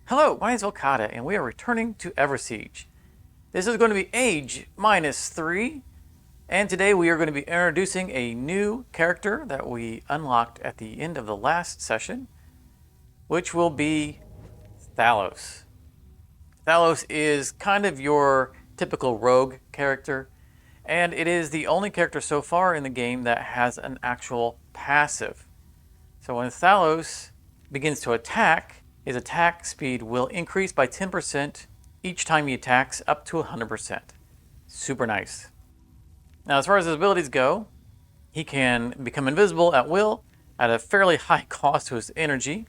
Hello, my name is Okada, and we are returning to everSiege. This is going to be age -3, and today we are going to be introducing a new character that we unlocked at the end of the last session, which will be Thallos. Thallos is kind of your typical rogue character, and it is the only character so far in the game that has an actual passive. So when Thallos begins to attack, his attack speed will increase by 10% each time he attacks, up to 100%. Super nice. Now, as far as his abilities go, he can become invisible at will at a fairly high cost to his energy.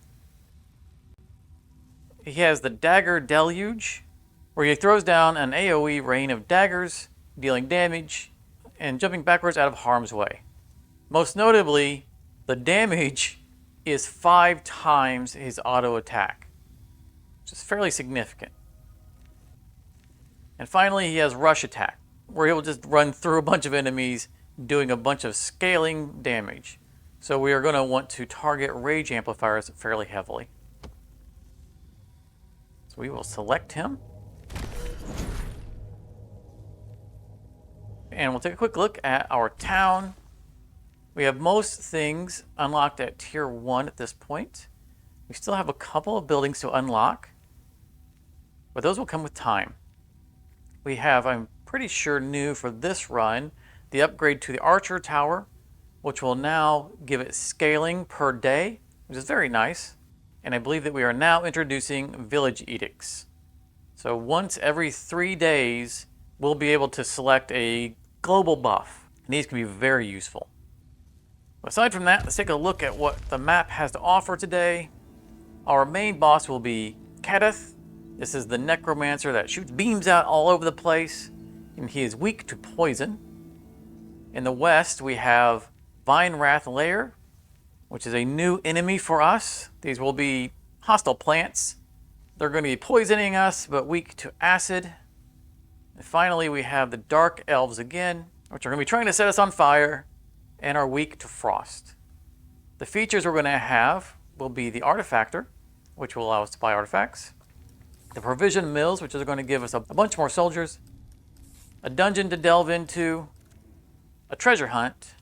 He has the Dagger Deluge, where he throws down an AoE rain of daggers, dealing damage and jumping backwards out of harm's way. Most notably, the damage is 5 times his auto attack, which is fairly significant. And finally, he has Rush Attack, where he will just run through a bunch of enemies, doing a bunch of scaling damage. So we are going to want to target Rage Amplifiers fairly heavily. So we will select him. And we'll take a quick look at our town. We have most things unlocked at tier 1 at this point. We still have a couple of buildings to unlock, but those will come with time. We have, I'm pretty sure new for this run, the upgrade to the Archer Tower, which will now give it scaling per day, which is very nice. And I believe that we are now introducing Village Edicts. So once every 3 days, we'll be able to select a global buff, and these can be very useful. Aside from that, let's take a look at what the map has to offer today. Our main boss will be Kadeth. This is the necromancer that shoots beams out all over the place, and he is weak to poison. In the west, we have Vine Wrath Lair, which is a new enemy for us. These will be hostile plants. They're going to be poisoning us, but weak to acid. And finally, we have the Dark Elves again, which are going to be trying to set us on fire and are weak to frost. The features we're going to have will be the Artifactor, which will allow us to buy artifacts, the Provision Mills, which is going to give us a bunch more soldiers, a dungeon to delve into, a treasure hunt,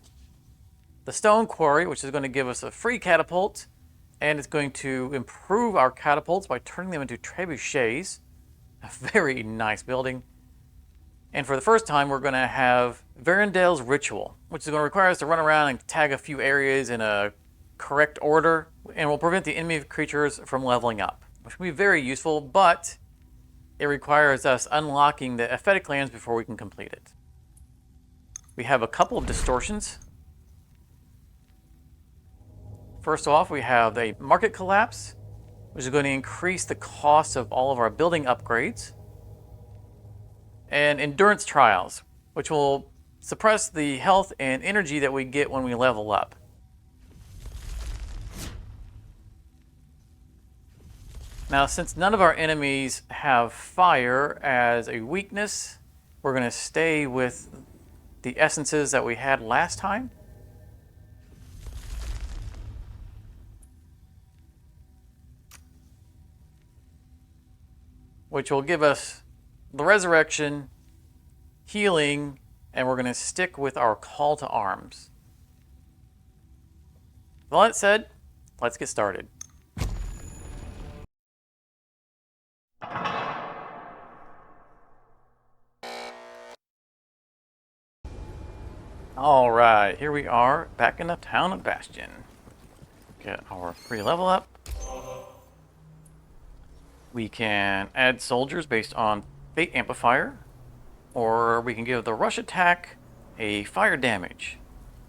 the Stone Quarry, which is going to give us a free catapult, and it's going to improve our catapults by turning them into trebuchets. A very nice building. And for the first time, we're going to have Verendale's Ritual, which is going to require us to run around and tag a few areas in a correct order, and will prevent the enemy creatures from leveling up, which will be very useful, but it requires us unlocking the Ephetic lands before we can complete it. We have a couple of distortions. First off, we have a Market Collapse, which is going to increase the cost of all of our building upgrades, and Endurance Trials, which will suppress the health and energy that we get when we level up. Now, since none of our enemies have fire as a weakness, we're going to stay with the essences that we had last time. Which will give us the Resurrection, Healing, and we're going to stick with our Call to Arms. With all that said, let's get started. All right, here we are back in the town of Bastion. Get our free level up. We can add soldiers based on Fate Amplifier, or we can give the Rush Attack a fire damage.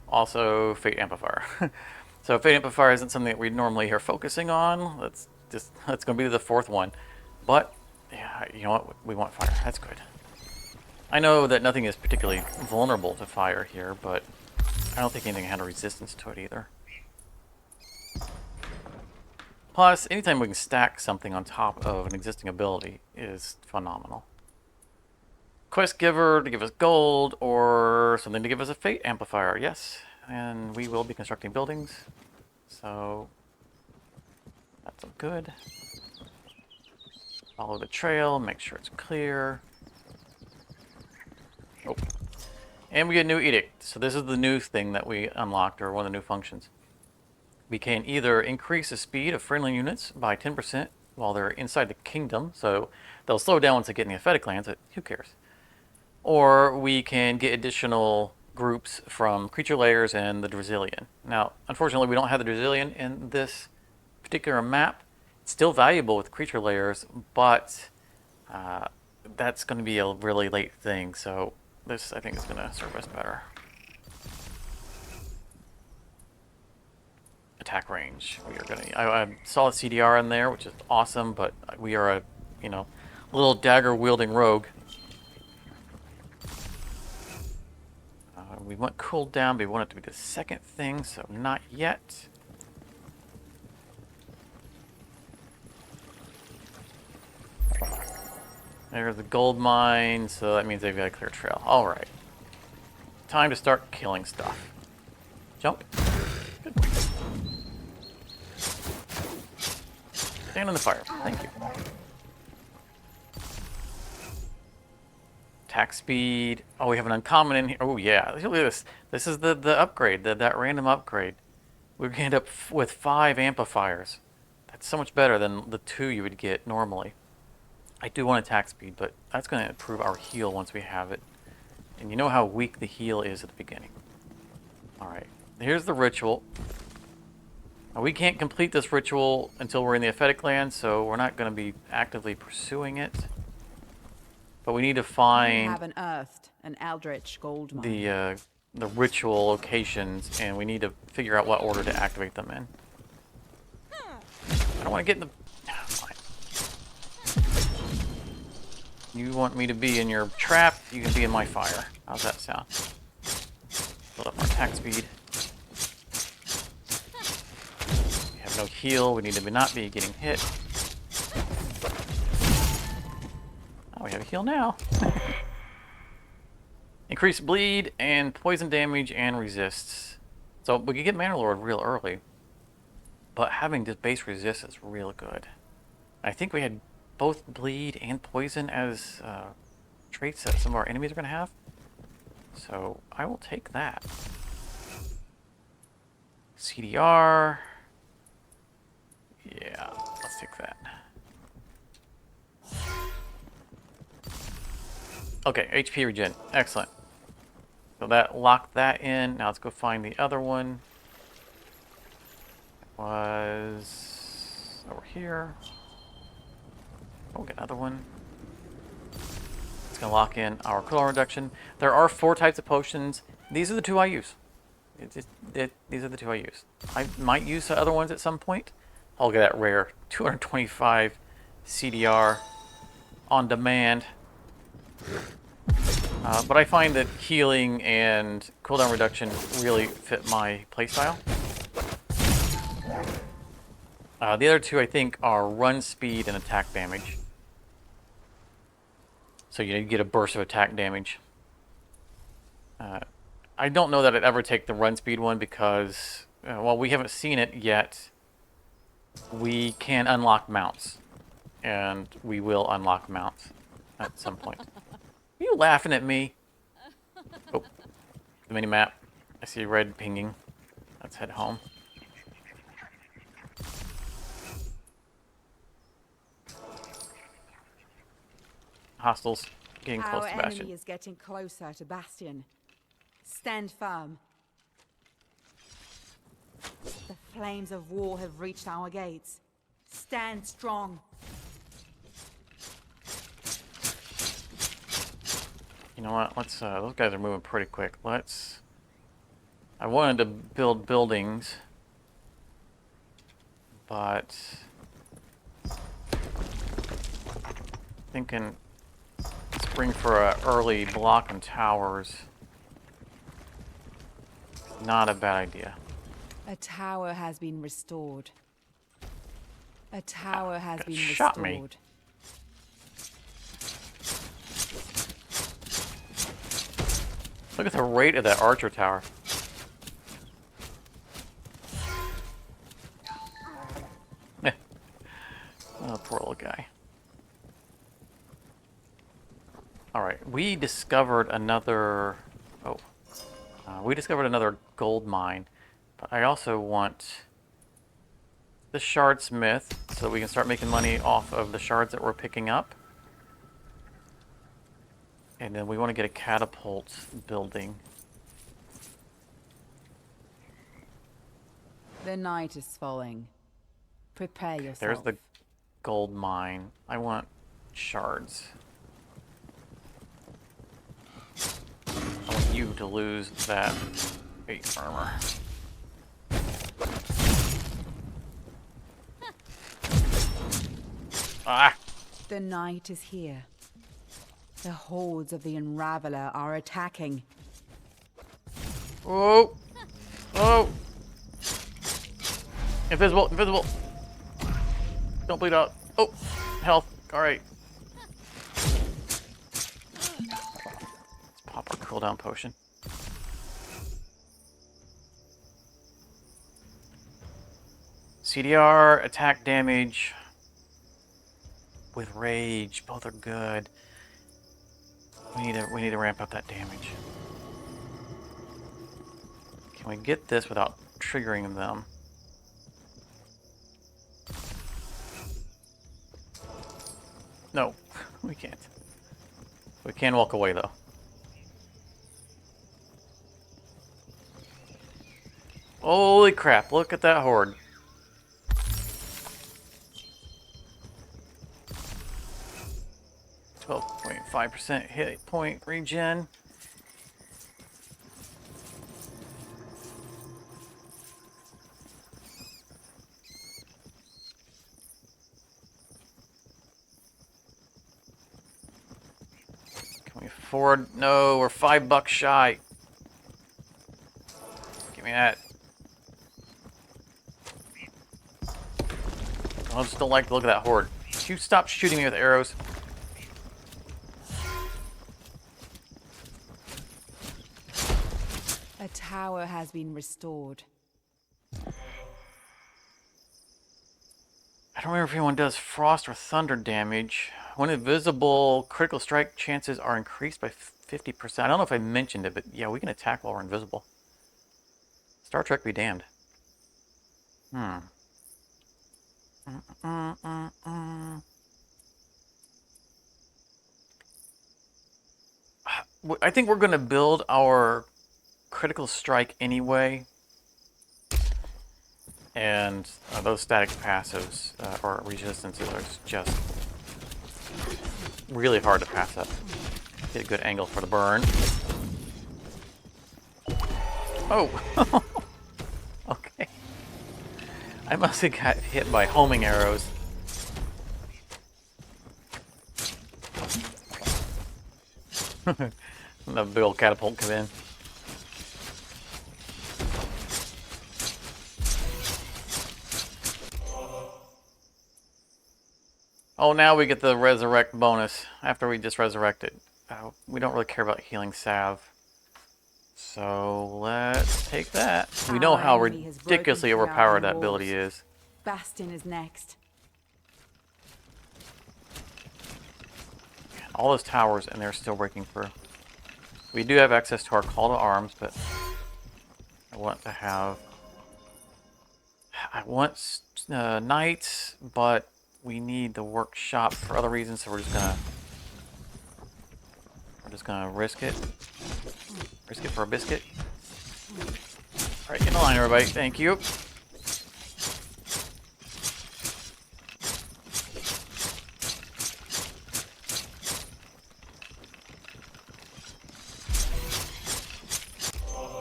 Also Fate Amplifier. So Fate Amplifier isn't something that we normally are focusing on. That's going to be the 4th one. But, yeah, you know what? We want fire. That's good. I know that nothing is particularly vulnerable to fire here, but I don't think anything had a resistance to it either. Plus, anytime we can stack something on top of an existing ability is phenomenal. Quest Giver to give us gold, or something to give us a Fate Amplifier, yes. And we will be constructing buildings, so that's good. Follow the trail, make sure it's clear. Oh. And we get a new edict. So this is the new thing that we unlocked, or one of the new functions. We can either increase the speed of friendly units by 10% while they're inside the kingdom, so they'll slow down once they get in the Aphetic lands, but who cares? Or we can get additional groups from creature layers and the Dracilian. Now, unfortunately, we don't have the Dracilian in this particular map. It's still valuable with creature layers, but that's going to be a really late thing, so this, I think, is going to serve us better. Attack range. We are going to. I saw a CDR in there, which is awesome, but we are a, little dagger wielding rogue. We want cooled down, but we want it to be the second thing, so not yet. There's the gold mine, so that means they've got a clear trail. All right. Time to start killing stuff. Jump. Good. Stand in the fire. Thank you. Attack speed. Oh, we have an uncommon in here. Oh, yeah. Look at this. This is the upgrade, that random upgrade. We're going to end up with 5 amplifiers. That's so much better than the 2 you would get normally. I do want attack speed, but that's going to improve our heal once we have it. And you know how weak the heal is at the beginning. Alright, here's the ritual. Now, we can't complete this ritual until we're in the Aphetic land, so we're not going to be actively pursuing it. But we need to find have unearthed an eldritch gold mine. the ritual locations, and we need to figure out what order to activate them in. I don't want to get in the... Fine. You want me to be in your trap, you can be in my fire. How's that sound? Build up our attack speed. We have no heal, we need to not be getting hit. Oh, we have a heal now. Increase bleed and poison damage and resists. So we can get Mana Lord real early. But having this base resist is real good. I think we had both bleed and poison as traits that some of our enemies are going to have. So I will take that. CDR. Yeah, let's take that. Okay, HP regen. Excellent. So that locked that in. Now let's go find the other one. It was over here. Oh, we'll get another one. It's going to lock in our cooldown reduction. There are 4 types of potions. These are the 2 I use. These are the 2 I use. I might use the other ones at some point. I'll get that rare 225 CDR on demand. But I find that healing and cooldown reduction really fit my playstyle. The other 2, I think, are run speed and attack damage. So you get a burst of attack damage. I don't know that I'd ever take the run speed one because, well, we haven't seen it yet. We can unlock mounts. And we will unlock mounts at some point. Are you laughing at me? Oh, the mini-map. I see red pinging. Let's head home. Hostiles getting close to Bastion. Our enemy is getting closer to Bastion. Stand firm. The flames of war have reached our gates. Stand strong. You know what? Let's. Those guys are moving pretty quick. Let's. I wanted to build buildings, but thinking spring for a early block and towers. Not a bad idea. A tower has been restored. A tower has been shot restored. Me. Look at the rate of that archer tower. Oh, poor little guy. Alright, we discovered another... Oh. We discovered another gold mine. But I also want the shardsmith so we can start making money off of the shards that we're picking up. And then we want to get a catapult building. The night is falling. Prepare yourself. There's the gold mine. I want shards. I want you to lose that 8 armor. Ah! The night is here. The hordes of the Unraveler are attacking. Oh! Oh! Invisible! Invisible! Don't bleed out. Oh! Health. Alright. Let's pop our cooldown potion. CDR, attack damage with rage. Both are good. We need to ramp up that damage. Can we get this without triggering them? No, we can't. We can walk away though. Holy crap, look at that horde. .5% hit point regen. Can we afford? No, we're $5 shy. Give me that. I just don't like the look of that horde. You stop shooting me with arrows. A tower has been restored. I don't remember if anyone does frost or thunder damage. When invisible, critical strike chances are increased by 50%. I don't know if I mentioned it, but yeah, we can attack while we're invisible. Star Trek be damned. I think we're going to build our critical strike anyway. And those static passives or resistances are just really hard to pass up. Get a good angle for the burn. Oh! Okay. I must have got hit by homing arrows. The big old catapult come in. Oh, now we get the resurrect bonus after we just resurrected. We don't really care about healing salve. So let's take that. We know how ridiculously overpowered that ability is. Bastion is next. All those towers and they're still breaking through. We do have access to our call to arms, but I want to have... I want knights, but we need the workshop for other reasons, so we're just gonna risk it. Risk it for a biscuit. Alright, get in line everybody, thank you.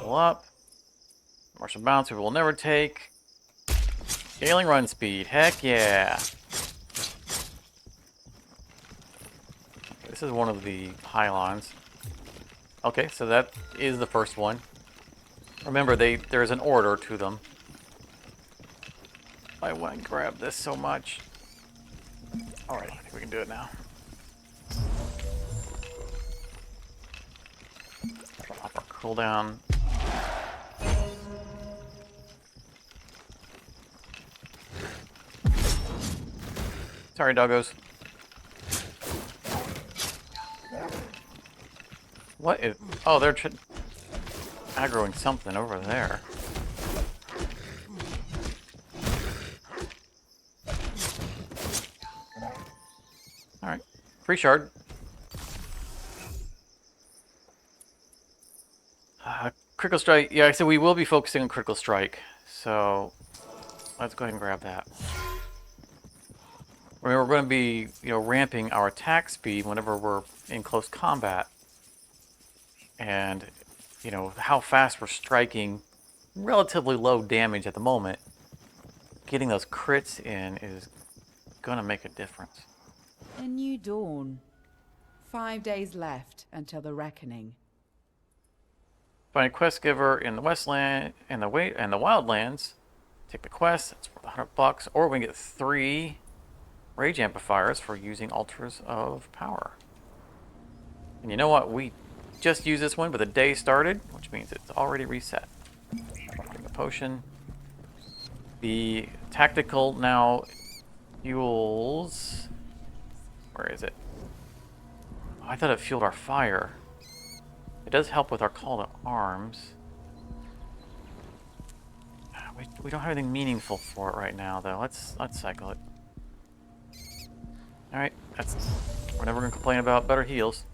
Pull up. Martial bounce we will never take. Scaling run speed, heck yeah. This is one of the pylons. Okay, so that is the first one. Remember, there's an order to them. I want to grab this so much. Alright, I think we can do it now. Pop our cooldown. Sorry, doggos. What is... Oh, they're aggroing something over there. Alright. Free shard. Critical strike. Yeah, I said we will be focusing on critical strike. So, let's go ahead and grab that. We're going to be, ramping our attack speed whenever we're in close combat. And, how fast we're striking relatively low damage at the moment. Getting those crits in is going to make a difference. A new dawn. 5 days left until the reckoning. Find a quest giver in the Westland and the Wildlands. Take the quest. That's worth $100. Or we can get 3 rage amplifiers for using altars of power. And you know what? We just used this one, but the day started, which means it's already reset. Bring a potion. The tactical now fuels. Where is it? Oh, I thought it fueled our fire. It does help with our call to arms. We don't have anything meaningful for it right now, though. Let's cycle it. All right, we're never gonna complain about better heals.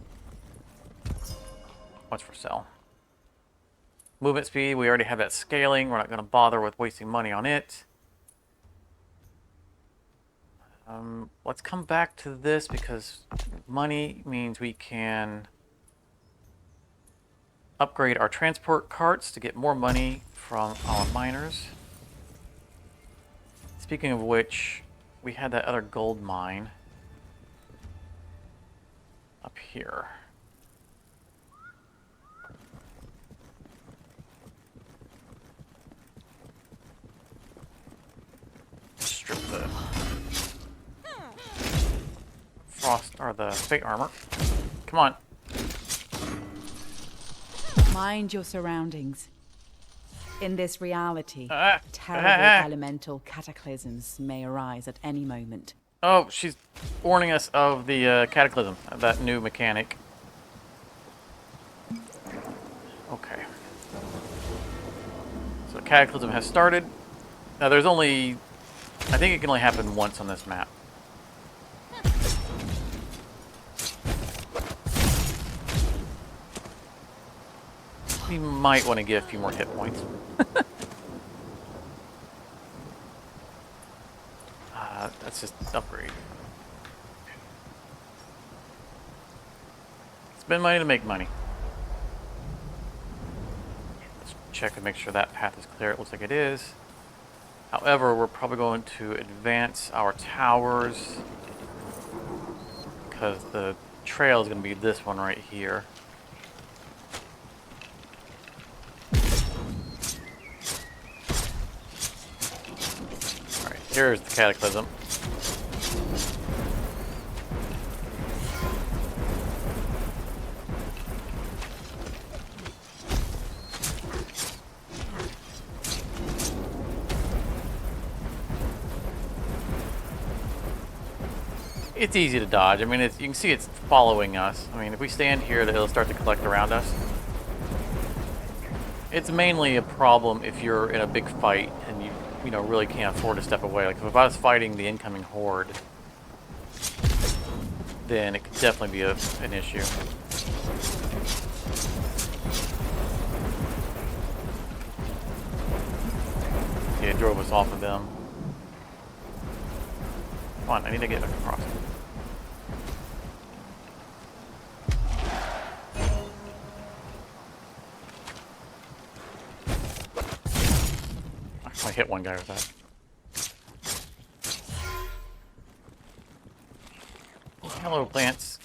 What's for sale? Movement speed. We already have that scaling. We're not gonna bother with wasting money on it. Let's come back to this because money means we can upgrade our transport carts to get more money from our miners. Speaking of which, we had that other gold mine up here. Strip the frost or the fate armor. Come on. Mind your surroundings. In this reality, terrible elemental cataclysms may arise at any moment. Oh, she's warning us of the cataclysm, that new mechanic. Okay. So cataclysm has started. Now there's only... I think it can only happen once on this map. We might want to get a few more hit points. That's just upgrade. Spend money to make money. Let's check and make sure that path is clear. It looks like it is. However, we're probably going to advance our towers because the trail is going to be this one right here. Alright, here's the cataclysm. It's easy to dodge. I mean, you can see it's following us. I mean, if we stand here, it'll start to collect around us. It's mainly a problem if you're in a big fight and you really can't afford to step away. Like if I was fighting the incoming horde, then it could definitely be an issue. Yeah, it drove us off of them. Come on, I need to get across. I hit one guy with that. Hello, plants.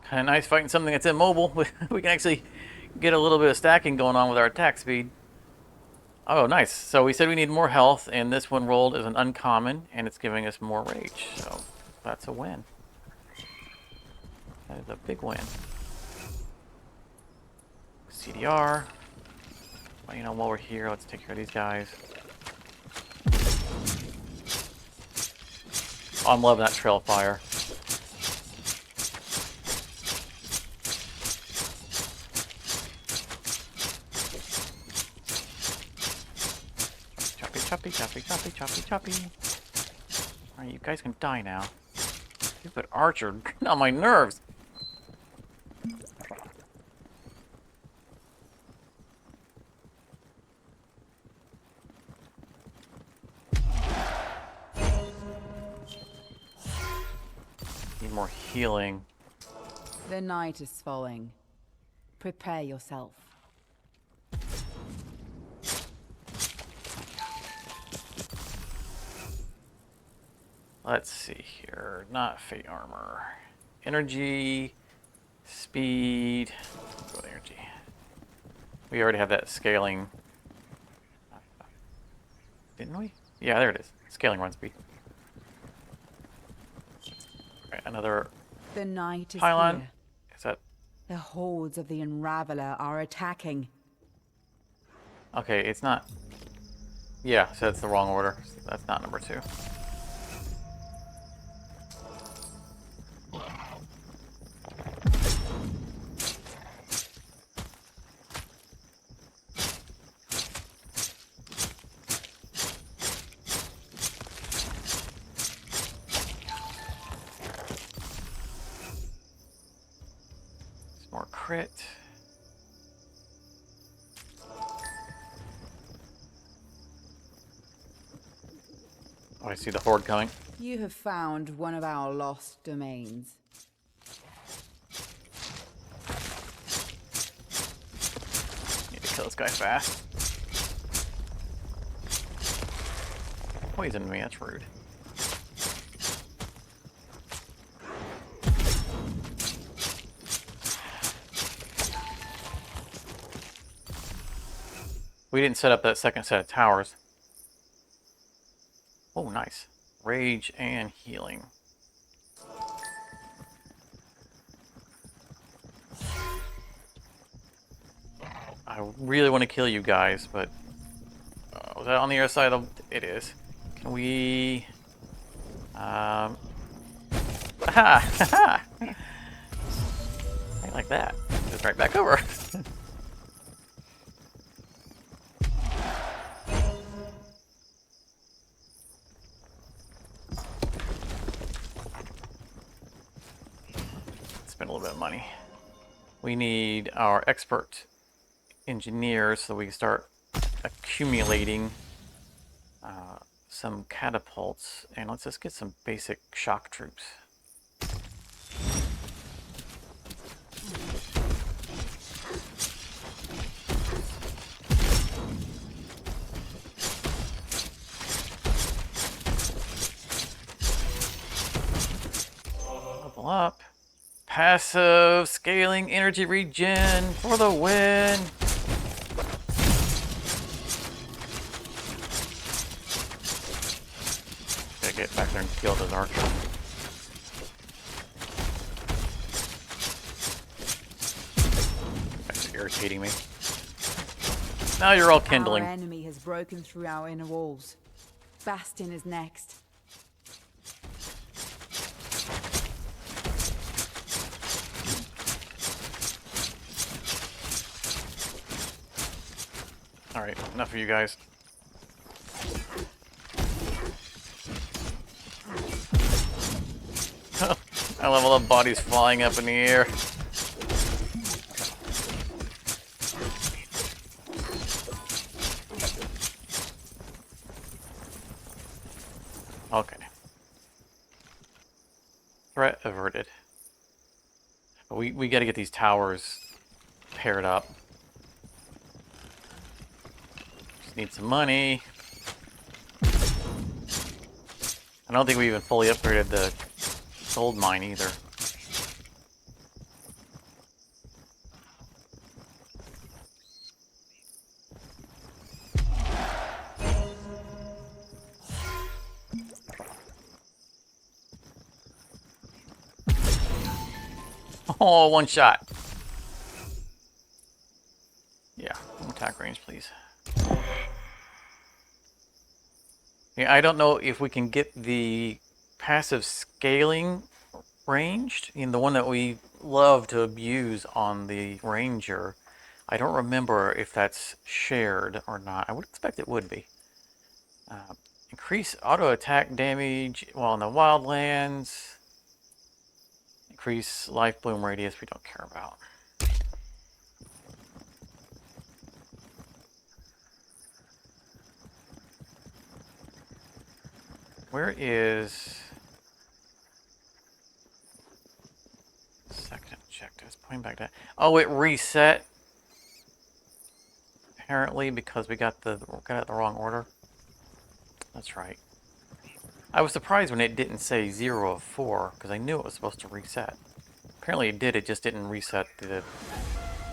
Kind of nice fighting something that's immobile. We can actually get a little bit of stacking going on with our attack speed. Oh, nice. So we said we need more health, and this one rolled as an uncommon, and it's giving us more rage. So that's a win. That is a big win. CDR. Well, while we're here, let's take care of these guys. Oh, I'm loving that trail of fire. Choppy, choppy, choppy, choppy, choppy, choppy. Alright, you guys can die now. Stupid archer, getting on my nerves. Need more healing. The night is falling. Prepare yourself. Let's see here. Not fate armor. Energy, speed. Go with energy. We already have that scaling. Didn't we? Yeah, there it is. Scaling run speed. Alright, another The night is pylon. here. Is that The hordes of the Unraveler are attacking. okay? It's not. Yeah, so that's the wrong order. That's not number 2. More crit. Oh, I see the horde coming. You have found one of our lost domains. Need to kill this guy fast. Poisoned me, that's rude. We didn't set up that second set of towers. Oh, nice. Rage and healing. I really want to kill you guys, but... was that on the other side of... It is. Can we... Aha! Haha! I like that. Just right back over. Spend a little bit of money. We need our expert engineers so we can start accumulating some catapults, and let's just get some basic shock troops. Level up. Passive scaling energy regen for the win. Gotta get back there and kill those archers. That's irritating me. Now you're all kindling. Our enemy has broken through our inner walls. Bastion is next. Alright, enough of you guys. I love all the bodies flying up in the air. Okay. Threat averted. But we gotta get these towers paired up. Just need some money. I don't think we even fully upgraded the gold mine either. Oh, one shot. Yeah, attack range, please. Yeah, I don't know if we can get the passive scaling ranged, the one that we love to abuse on the Ranger. I don't remember if that's shared or not. I would expect it would be. Increase auto attack damage while in the wildlands. Increase life bloom radius we don't care about. Where is second objective? It's pointing back to. Oh, it reset. Apparently, because we got it the wrong order. That's right. I was surprised when it didn't say 0 of 4 because I knew it was supposed to reset. Apparently, it did. It just didn't reset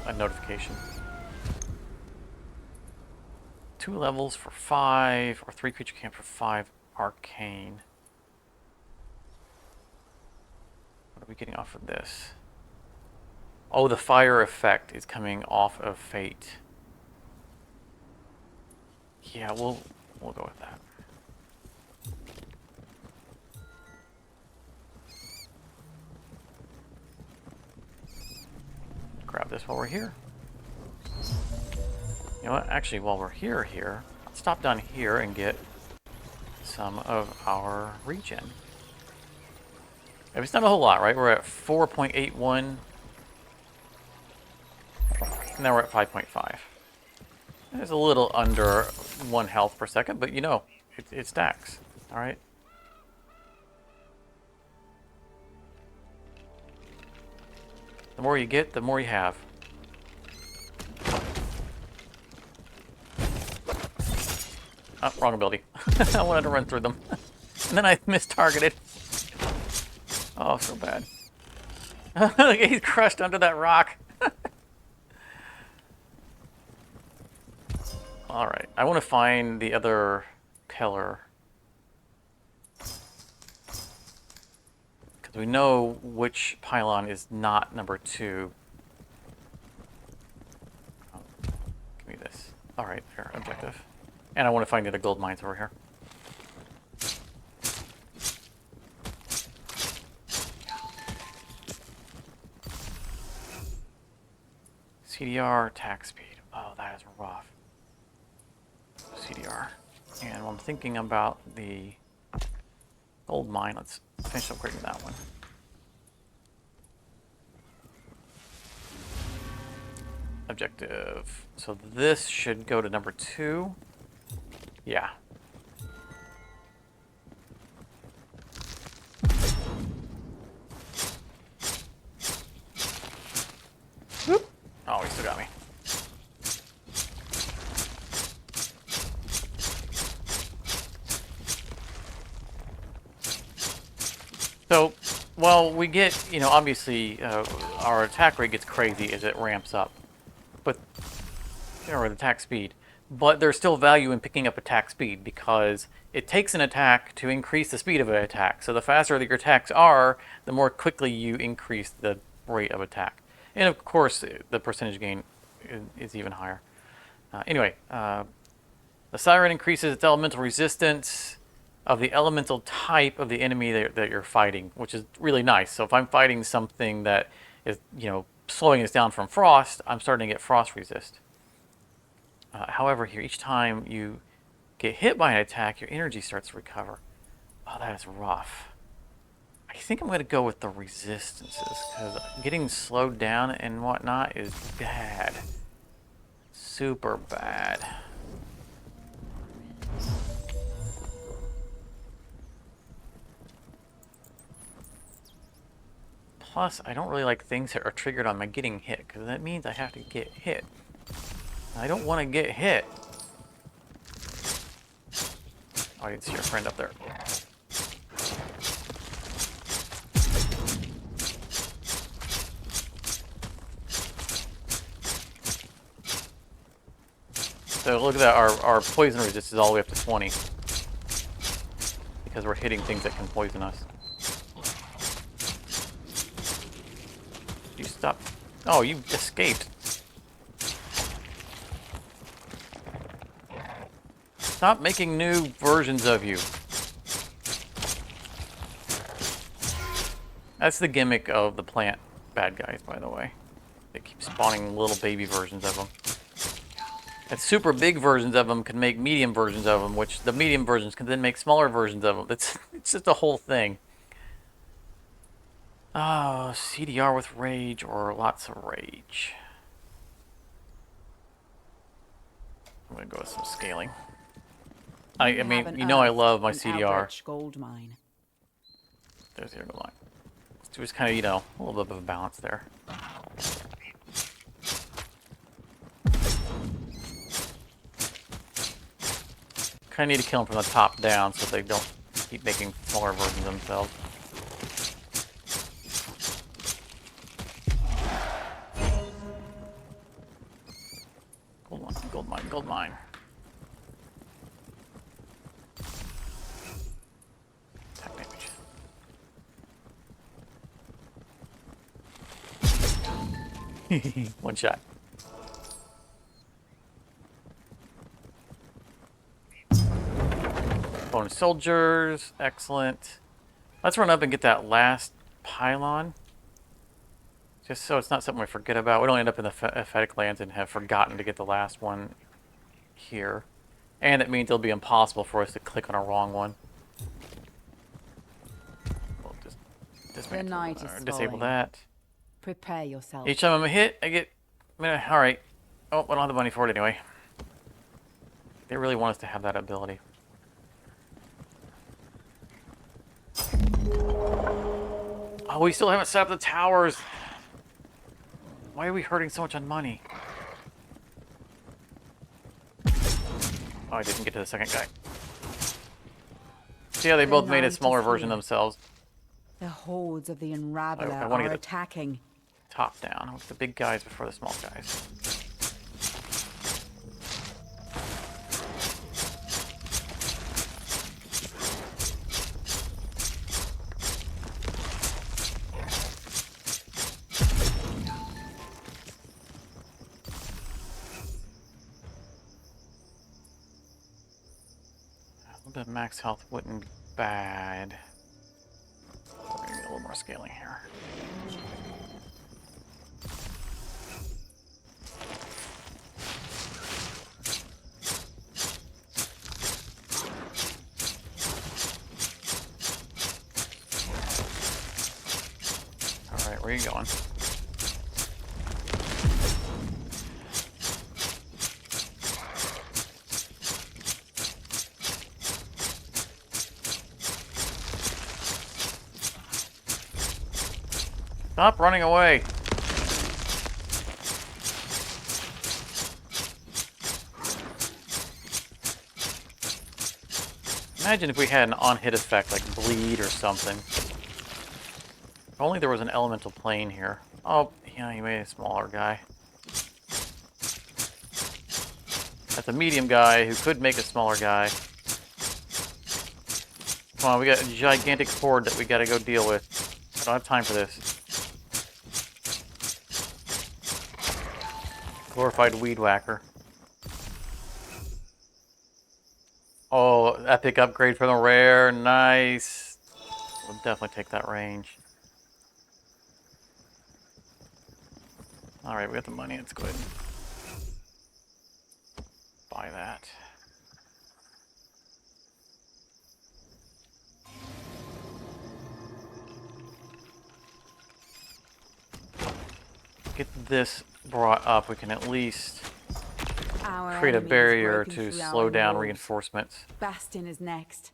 a notification. 2 levels for 5, or 3 creature camp for 5 arcane. What are we getting off of this? Oh, the fire effect is coming off of Fate. Yeah, we'll go with that. Grab this while we're here. You know what? Actually, while we're here, let's stop down here and get some of our regen. It's not a whole lot, right? We're at 4.81. Now we're at 5.5. It's a little under 1 health per second, but it stacks. All right. The more you get, the more you have. Oh, wrong ability. I wanted to run through them. And then I missed-targeted. Oh, so bad. He's crushed under that rock. Alright, I want to find the other Keller. Because we know which pylon is not number 2. Oh, give me this. Alright, here, objective. And I want to find the other gold mines over here. CDR, attack speed. Oh, that is rough. CDR. And while I'm thinking about the gold mine, let's finish upgrading that one. Objective. So this should go to number 2. Yeah. Whoop. Oh, he still got me. So, well, we get, obviously, our attack rate gets crazy as it ramps up. But, or attack speed. But there's still value in picking up attack speed because it takes an attack to increase the speed of an attack. So the faster that your attacks are, the more quickly you increase the rate of attack. And of course, the percentage gain is even higher. Anyway, the Siren increases its elemental resistance of the elemental type of the enemy that you're fighting, which is really nice. So if I'm fighting something that is, slowing us down from frost, I'm starting to get frost resist. However, here, each time you get hit by an attack, your energy starts to recover. Oh, that is rough. I think I'm going to go with the resistances, because getting slowed down and whatnot is bad. Super bad. Plus, I don't really like things that are triggered on my getting hit, because that means I have to get hit. I don't want to get hit. Oh, I didn't see your friend up there. So look at that, our poison resist is all the way up to 20. Because we're hitting things that can poison us. You stop. Oh, you escaped. Stop making new versions of you. That's the gimmick of the plant bad guys, by the way. They keep spawning little baby versions of them. And super big versions of them can make medium versions of them, which the medium versions can then make smaller versions of them. It's just a whole thing. Oh, CDR with rage or lots of rage. I'm gonna go with some scaling. I mean, you know I love my CDR. Gold mine. There's the gold line. Let's do just kind of, you know, a little bit of a balance there. Kind of need to kill them from the top down so they don't keep making smaller versions of themselves. Gold mine, gold mine, gold mine. Attack damage. One shot. Bonus soldiers, excellent. Let's run up and get that last pylon. Just so it's not something we forget about. We don't end up in the Phatic lands and have forgotten to get the last one here. And it means it'll be impossible for us to click on a wrong one. We'll just disable that. Prepare yourself. Each time I'm a hit, I get... Alright. Oh, I don't have the money for it anyway. They really want us to have that ability. Oh, we still haven't set up the towers. Why are we hurting so much on money? Oh, I didn't get to the second guy. See how they both made a smaller version themselves. The hordes of the Unraveler I want to are get attacking. Top down with the big guys before the small guys. A little bit of max health wouldn't be bad. We're gonna get a little more scaling here. Alright, where are you going? Stop running away. Imagine if we had an on-hit effect like bleed or something. If only there was an elemental plane here. Oh, yeah, he made a smaller guy. That's a medium guy who could make a smaller guy. Come on, we got a gigantic horde that we gotta go deal with. I don't have time for this. Glorified weed whacker. Oh, epic upgrade for the rare. Nice. We'll definitely take that range. Alright, we got the money. Let's go ahead and buy that. Get this brought up, we can at least create a barrier to slow down reinforcements. Bastion is next.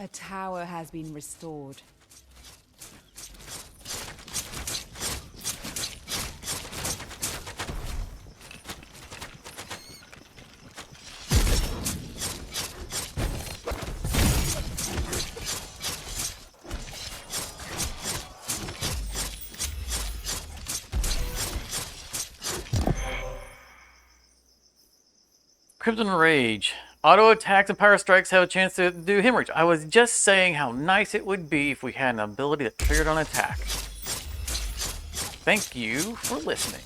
A tower has been restored. Crimson Rage. Auto attacks and power strikes have a chance to do hemorrhage. I was just saying how nice it would be if we had an ability that triggered on attack. Thank you for listening.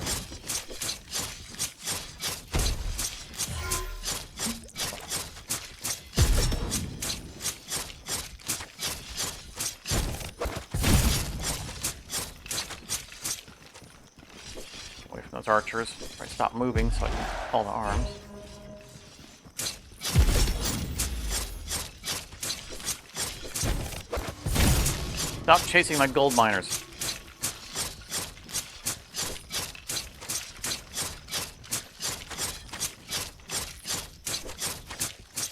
those archers. Right, stop moving so I can pull the arms. Stop chasing my gold miners.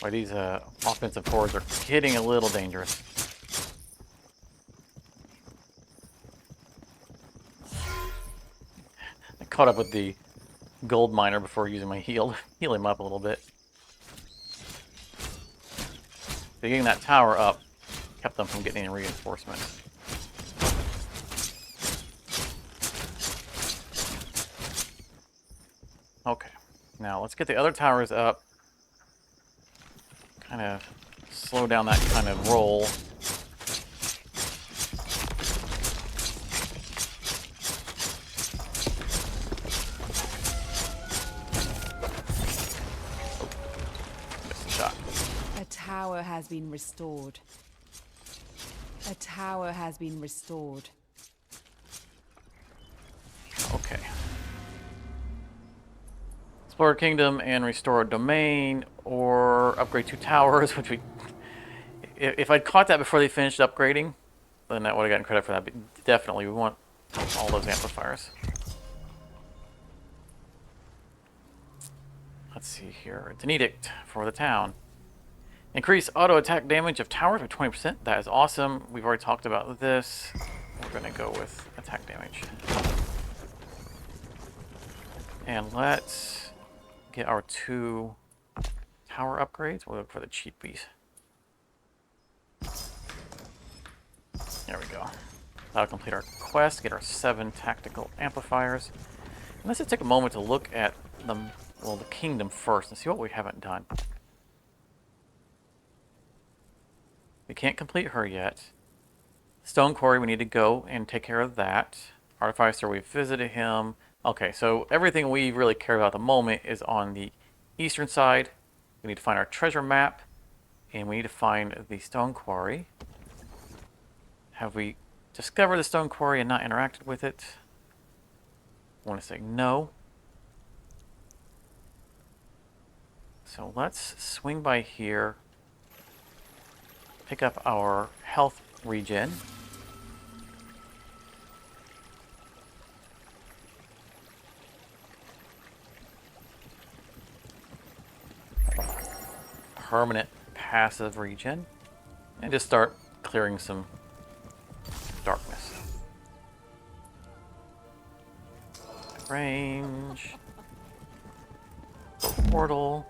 Boy, these offensive hordes are getting a little dangerous. I caught up with the gold miner before using my heal him up a little bit. Getting that tower up kept them from getting any reinforcements. Okay, now let's get the other towers up. Kind of slow down that kind of roll. Missed a shot. A tower has been restored. A tower has been restored. Okay. Explore Kingdom and restore a domain, or upgrade 2 towers, which we... If I'd caught that before they finished upgrading, then that would have gotten credit for that. But definitely, we want all those amplifiers. Let's see here. It's an edict for the town. Increase auto attack damage of towers by 20%. That is awesome. We've already talked about this. We're going to go with attack damage. And let's get our 2 tower upgrades. We'll look for the cheapies. There we go. That'll complete our quest, get our 7 tactical amplifiers. And let's just take a moment to look at the kingdom first and see what we haven't done. We can't complete her yet. Stone Quarry, we need to go and take care of that. Artificer, we've visited him. Okay, so everything we really care about at the moment is on the eastern side. We need to find our treasure map, and we need to find the Stone Quarry. Have we discovered the Stone Quarry and not interacted with it? I want to say no. So let's swing by here. Pick up our health regen. Permanent passive regen. And just start clearing some darkness. Range. Portal.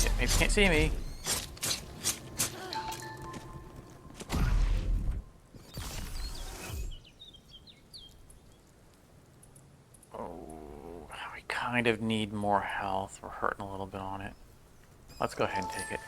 Yeah, maybe can't see me. Kind of need more health. We're hurting a little bit on it. Let's go ahead and take it.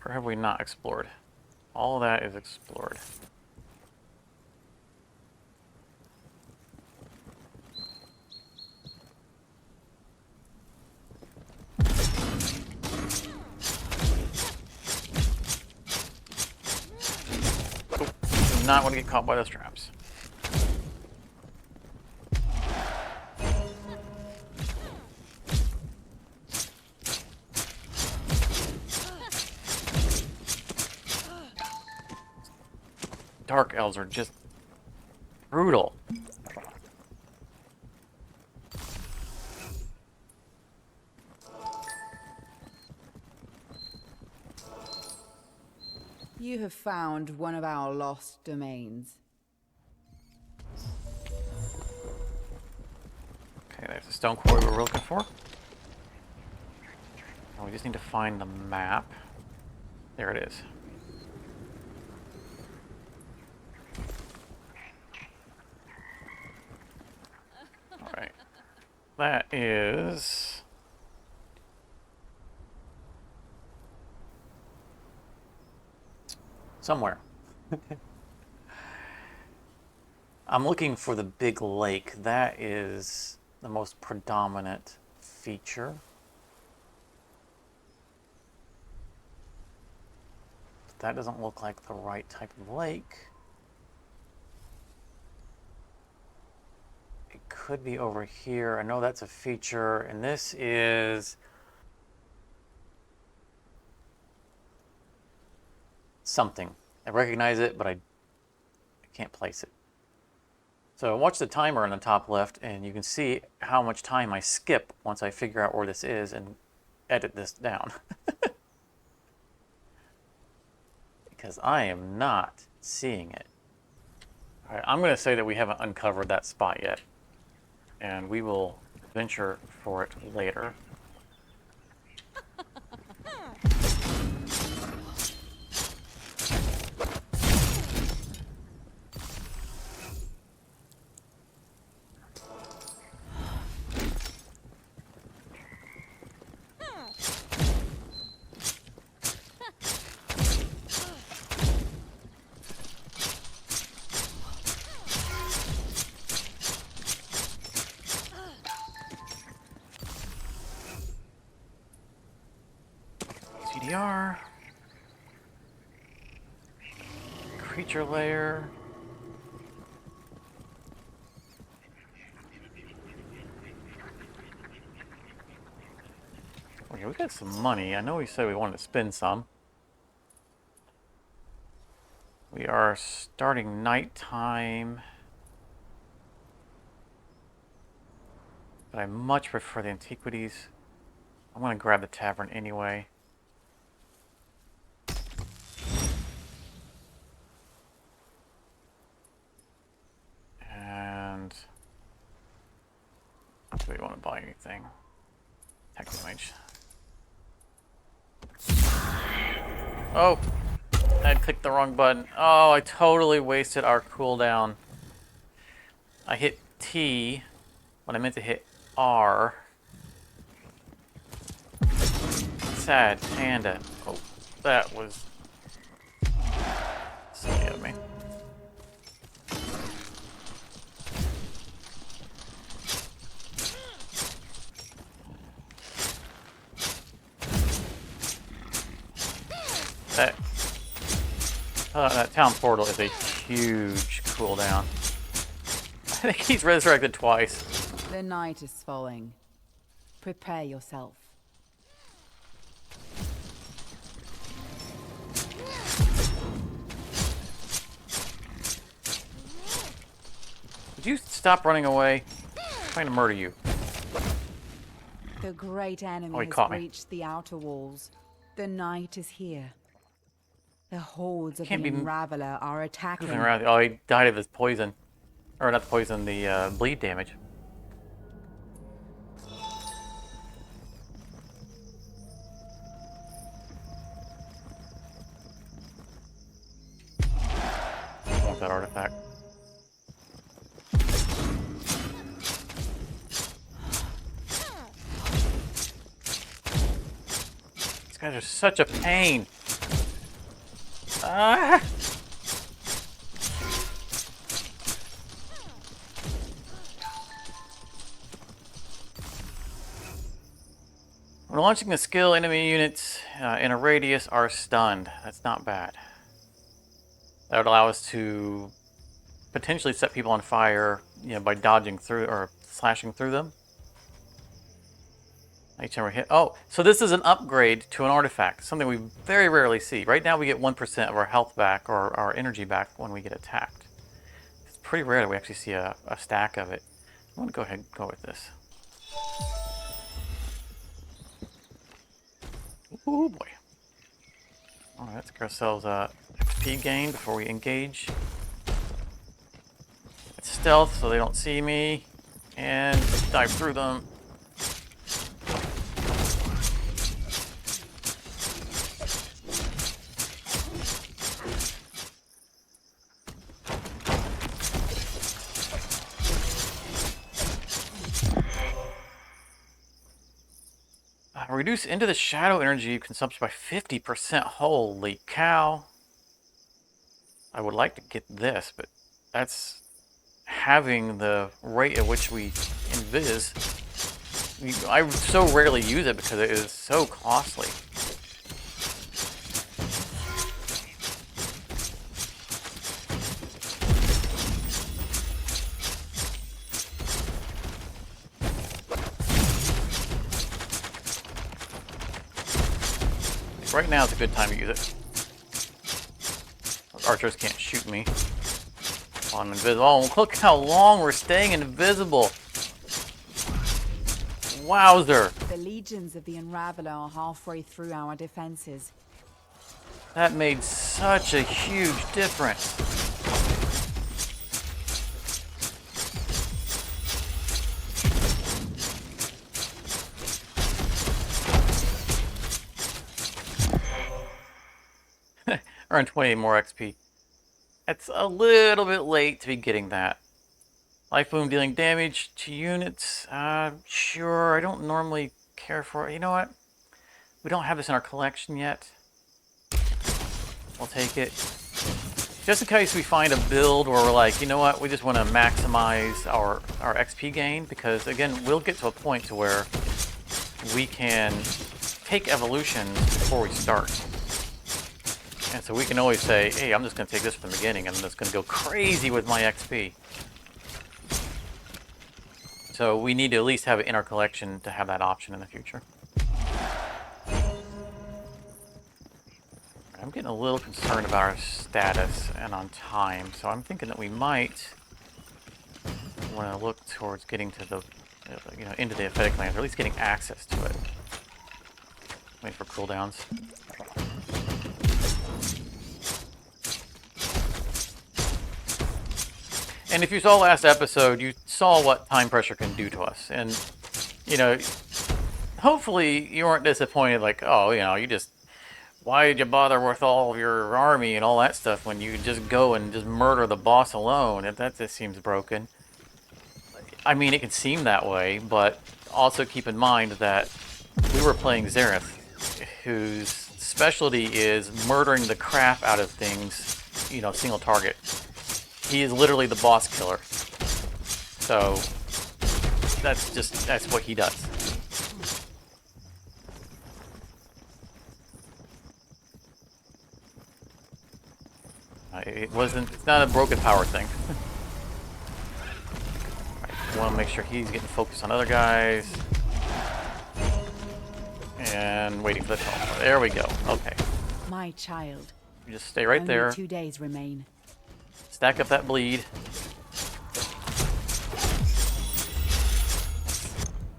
Or have we not explored? All that is explored. Oh, do not want to get caught by those traps. Dark elves are just brutal. You have found one of our lost domains. Okay, there's the stone quarry we're looking for. Now we just need to find the map. There it is. That is... somewhere. I'm looking for the big lake. That is the most predominant feature. But that doesn't look like the right type of lake. It could be over here. I know that's a feature, and this is something. I recognize it, but I can't place it. So watch the timer on the top left, and you can see how much time I skip once I figure out where this is and edit this down. Because I am not seeing it. All right, I'm going to say that we haven't uncovered that spot yet, and we will venture for it later. CDR. Creature lair. Okay, we got some money. I know we said we wanted to spend some. We are starting nighttime. But I much prefer the antiquities. I'm going to grab the tavern anyway. And do we want to buy anything? Tech damage. Oh, I clicked the wrong button. Oh, I totally wasted our cooldown. I hit T when I meant to hit R. Sad panda. Oh, that was silly of me. That town portal is a huge cooldown. I think he's resurrected twice. The night is falling. Prepare yourself. Would you stop running away? I'm trying to murder you. The great enemy caught has me. reached the outer walls. The night is here. The hordes of the Can't be Unraveler are attacking. Moving around. Oh, he died of his poison. Or not the poison, the bleed damage. I want that artifact. These guys are such a pain. Ah! When launching the skill, enemy units in a radius are stunned. That's not bad. That would allow us to potentially set people on fire, by dodging through or slashing through them. Each time we hit. Oh, so this is an upgrade to an artifact, something we very rarely see. Right now we get 1% of our health back or our energy back when we get attacked. It's pretty rare that we actually see a stack of it. I'm going to go ahead and go with this. Oh boy. Alright, let's get ourselves a XP gain before we engage. It's stealth so they don't see me. And dive through them. Reduce into the shadow energy consumption by 50%. Holy cow. I would like to get this, but that's having the rate at which we invis. I so rarely use it because it is so costly. Right now is a good time to use it. Those archers can't shoot me. I'm invisible. Oh, look how long we're staying invisible. Wowzer. The legions of the Unraveler are halfway through our defenses. That made such a huge difference. Earn 28 more XP. It's a little bit late to be getting that. Life boom dealing damage to units. Sure, I don't normally care for it. You know what? We don't have this in our collection yet. We'll take it. Just in case we find a build where we're like, you know what? We just want to maximize our XP gain. Because, again, we'll get to a point to where we can take evolutions before we start. And so we can always say, hey, I'm just going to take this from the beginning and I'm just going to go crazy with my XP. So we need to at least have it in our collection to have that option in the future. I'm getting a little concerned about our status and on time, so I'm thinking that we might want to look towards getting to the, into the Aphetic lands, or at least getting access to it. Wait for cooldowns. And if you saw last episode, you saw what time pressure can do to us. And, hopefully you weren't disappointed like, oh, you just, why did you bother with all of your army and all that stuff when you could just go and just murder the boss alone? That just seems broken. I mean, it can seem that way, but also keep in mind that we were playing Xerath, whose specialty is murdering the crap out of things, single target. He is literally the boss killer. So that's what he does. It's not a broken power thing. Right, want to make sure he's getting focused on other guys. And waiting for the teleport. There we go. Okay. My child. You just stay right there. Only 2 days remain. Stack up that bleed.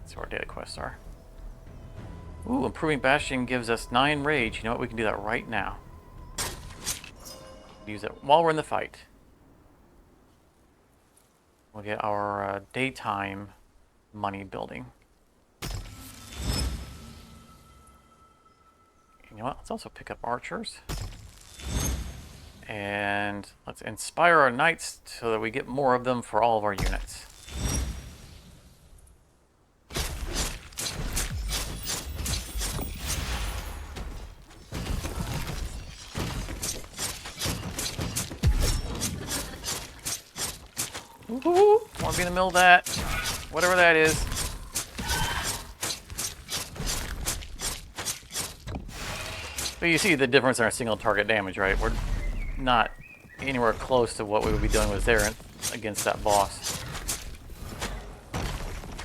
That's where our daily quests are. Ooh, improving Bastion gives us 9 rage. You know what? We can do that right now. Use it while we're in the fight. We'll get our daytime money building. You know what? Let's also pick up archers. And let's inspire our knights so that we get more of them for all of our units. Woohoo! Want to be in the middle of that, whatever that is. But you see the difference in our single target damage, right? We're not anywhere close to what we would be doing with Xerath against that boss.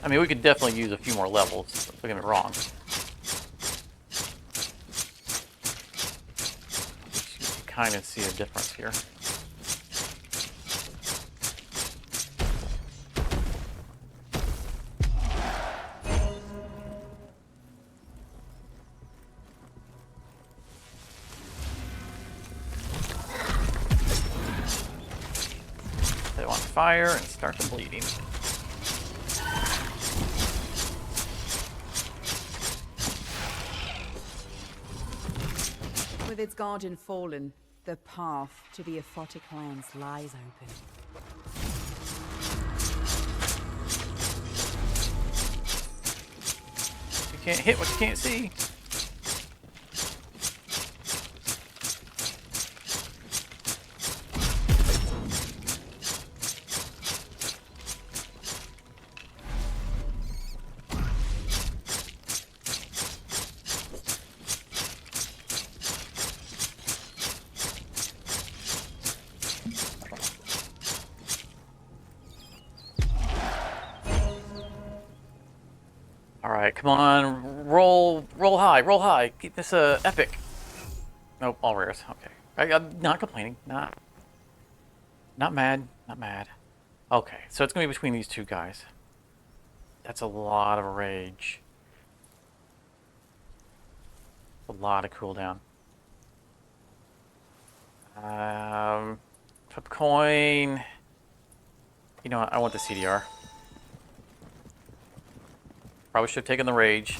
I mean, we could definitely use a few more levels, don't get me wrong. You can kind of see a difference here. Fire and start the bleeding. With its guardian fallen, the path to the Aphotic lands lies open. can't hit what you can't see. Alright, come on, roll high, keep this epic. Nope, all rares, okay. I'm not complaining, not mad, not mad. Okay, so it's gonna be between these two guys. That's a lot of rage. A lot of cooldown. Flip coin. You know what, I want the CDR. Probably should have taken the rage.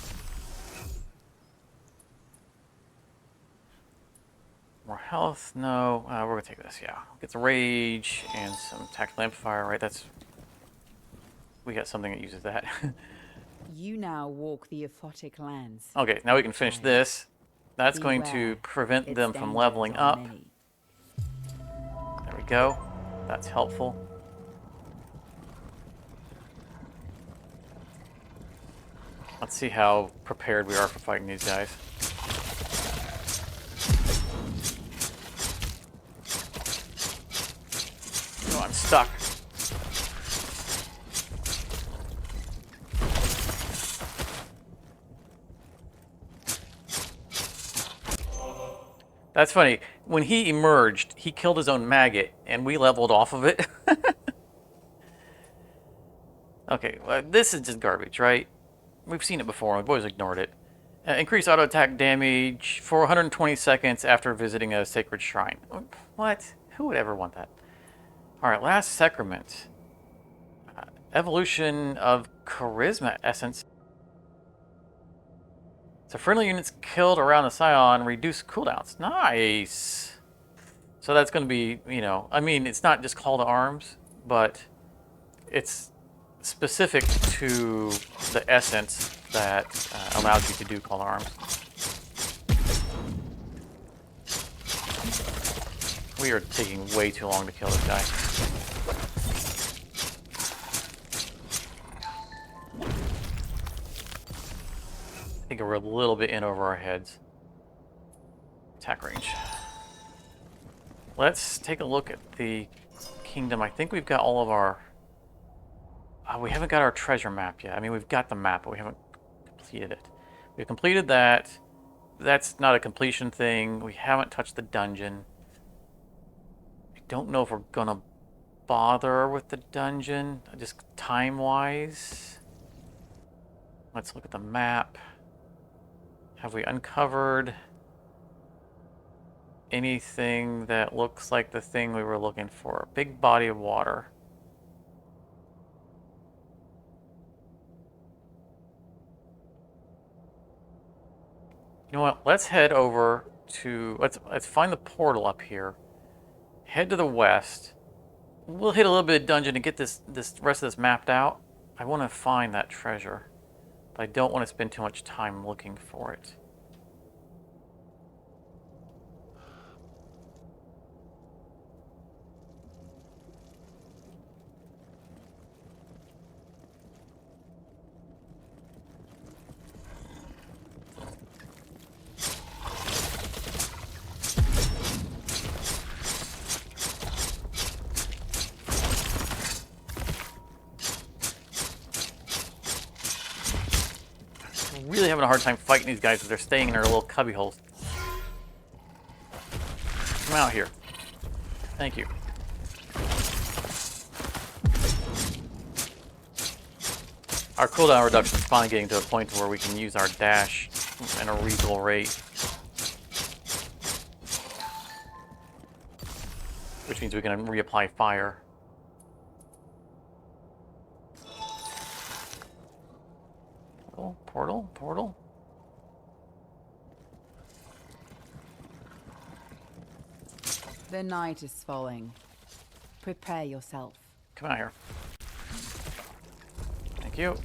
More health? No. We're gonna take this, yeah. Get the rage and some tactical amplifier, right? We got something that uses that. You now walk the aphotic lands. Okay, now we can finish this. That's going to prevent them from leveling up. There we go. That's helpful. Let's see how prepared we are for fighting these guys. Oh, I'm stuck. That's funny. When he emerged, he killed his own maggot, and we leveled off of it. Okay, well, this is just garbage, right? We've seen it before. We've always ignored it. Increase auto attack damage for 120 seconds after visiting a sacred shrine. What? Who would ever want that? Alright, last sacrament. Evolution of charisma essence. So friendly units killed around the scion reduce cooldowns. Nice! So that's going to be, you know, I mean, it's not just call to arms, but it's specific to the essence that allows you to do call to arms. We are taking way too long to kill this guy. I think we're a little bit in over our heads. Attack range. Let's take a look at the kingdom. I think we've got all of our... we haven't got our treasure map yet. I mean, we've got the map, but we haven't completed it. We've completed that. That's not a completion thing. We haven't touched the dungeon. I don't know if we're gonna bother with the dungeon, just time-wise. Let's look at the map. Have we uncovered anything that looks like the thing we were looking for? A big body of water. You know what? Let's head over to... Let's find the portal up here. Head to the west. We'll hit a little bit of dungeon to get this rest of this mapped out. I want to find that treasure, but I don't want to spend too much time looking for it. Really having a hard time fighting these guys because they're staying in their little cubby holes. Come out here. Thank you. Our cooldown reduction is finally getting to a point where we can use our dash at a reasonable rate. Which means we can reapply fire. Portal. The night is falling. Prepare yourself. Come out here. Thank you.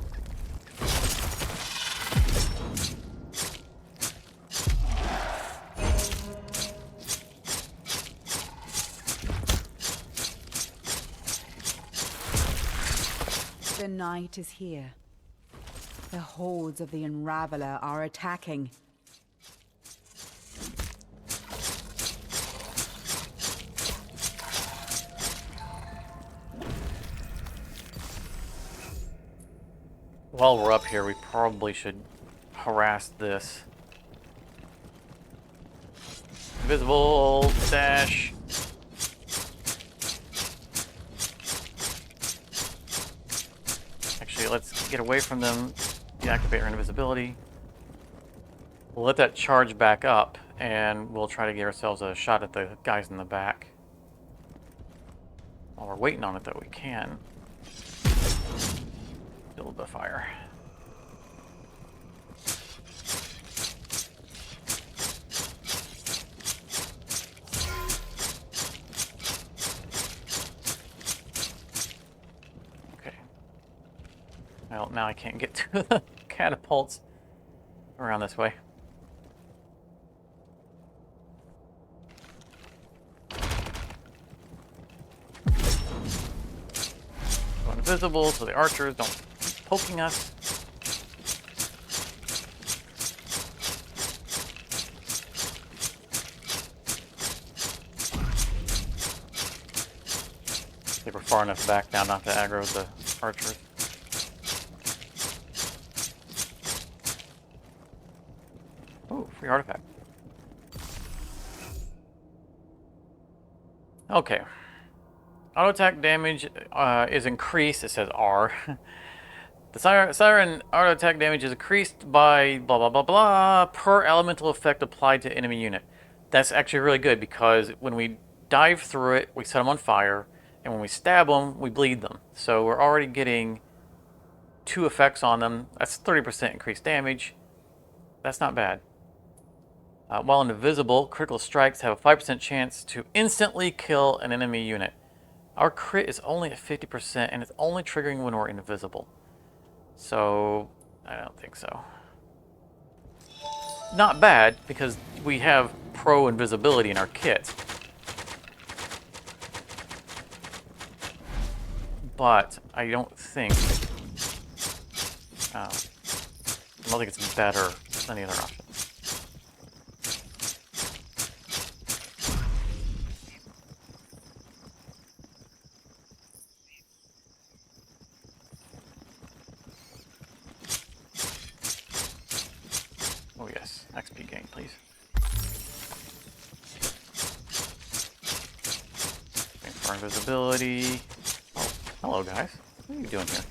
The night is here. The hordes of the Unraveler are attacking. While we're up here, we probably should harass this. Invisible dash. Actually, let's get away from them. Deactivate our invisibility. We'll let that charge back up, and we'll try to get ourselves a shot at the guys in the back. While we're waiting on it, though, we can build the fire. Well, now I can't get to the catapults around this way. Go invisible so the archers don't keep poking us. I think we're far enough back now not to aggro the archers. Oh, free artifact. Okay. Auto attack damage is increased. It says R. The siren auto attack damage is increased by blah blah blah blah per elemental effect applied to enemy unit. That's actually really good because when we dive through it, we set them on fire, and when we stab them, we bleed them. So we're already getting 2 effects on them. That's 30% increased damage. That's not bad. While invisible, critical strikes have a 5% chance to instantly kill an enemy unit. Our crit is only at 50%, and it's only triggering when we're invisible. So, I don't think so. Not bad, because we have pro invisibility in our kit. But I don't think it's better than the other option. Oh yes, XP gain, please. Wait for invisibility. Oh, hello guys. What are you doing here?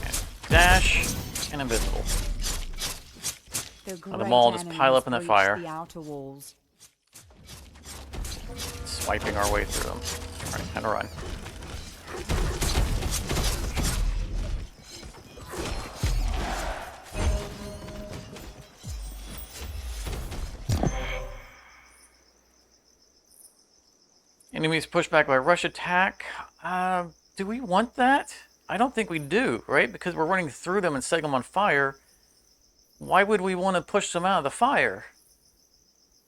And dash and invisible. Now the mall just pile up in the fire. The outer walls. Swiping our way through them. Alright, time to run. Enemies pushed back by rush attack. Do we want that? I don't think we do, right? Because we're running through them and setting them on fire. Why would we want to push them out of the fire?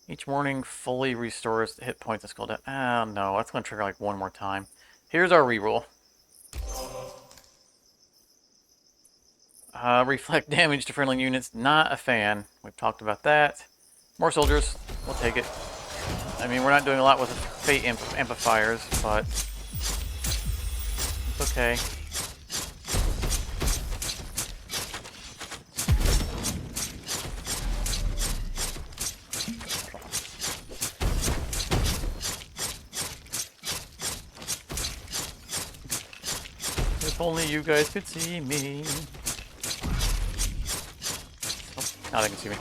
Each morning fully restores hit points and skull death. Oh no, that's going to trigger like one more time. Here's our reroll. Reflect damage to friendly units. Not a fan. We've talked about that. More soldiers. We'll take it. I mean, we're not doing a lot with fate amplifiers, but it's okay. If only you guys could see me. Oh, now they can see me.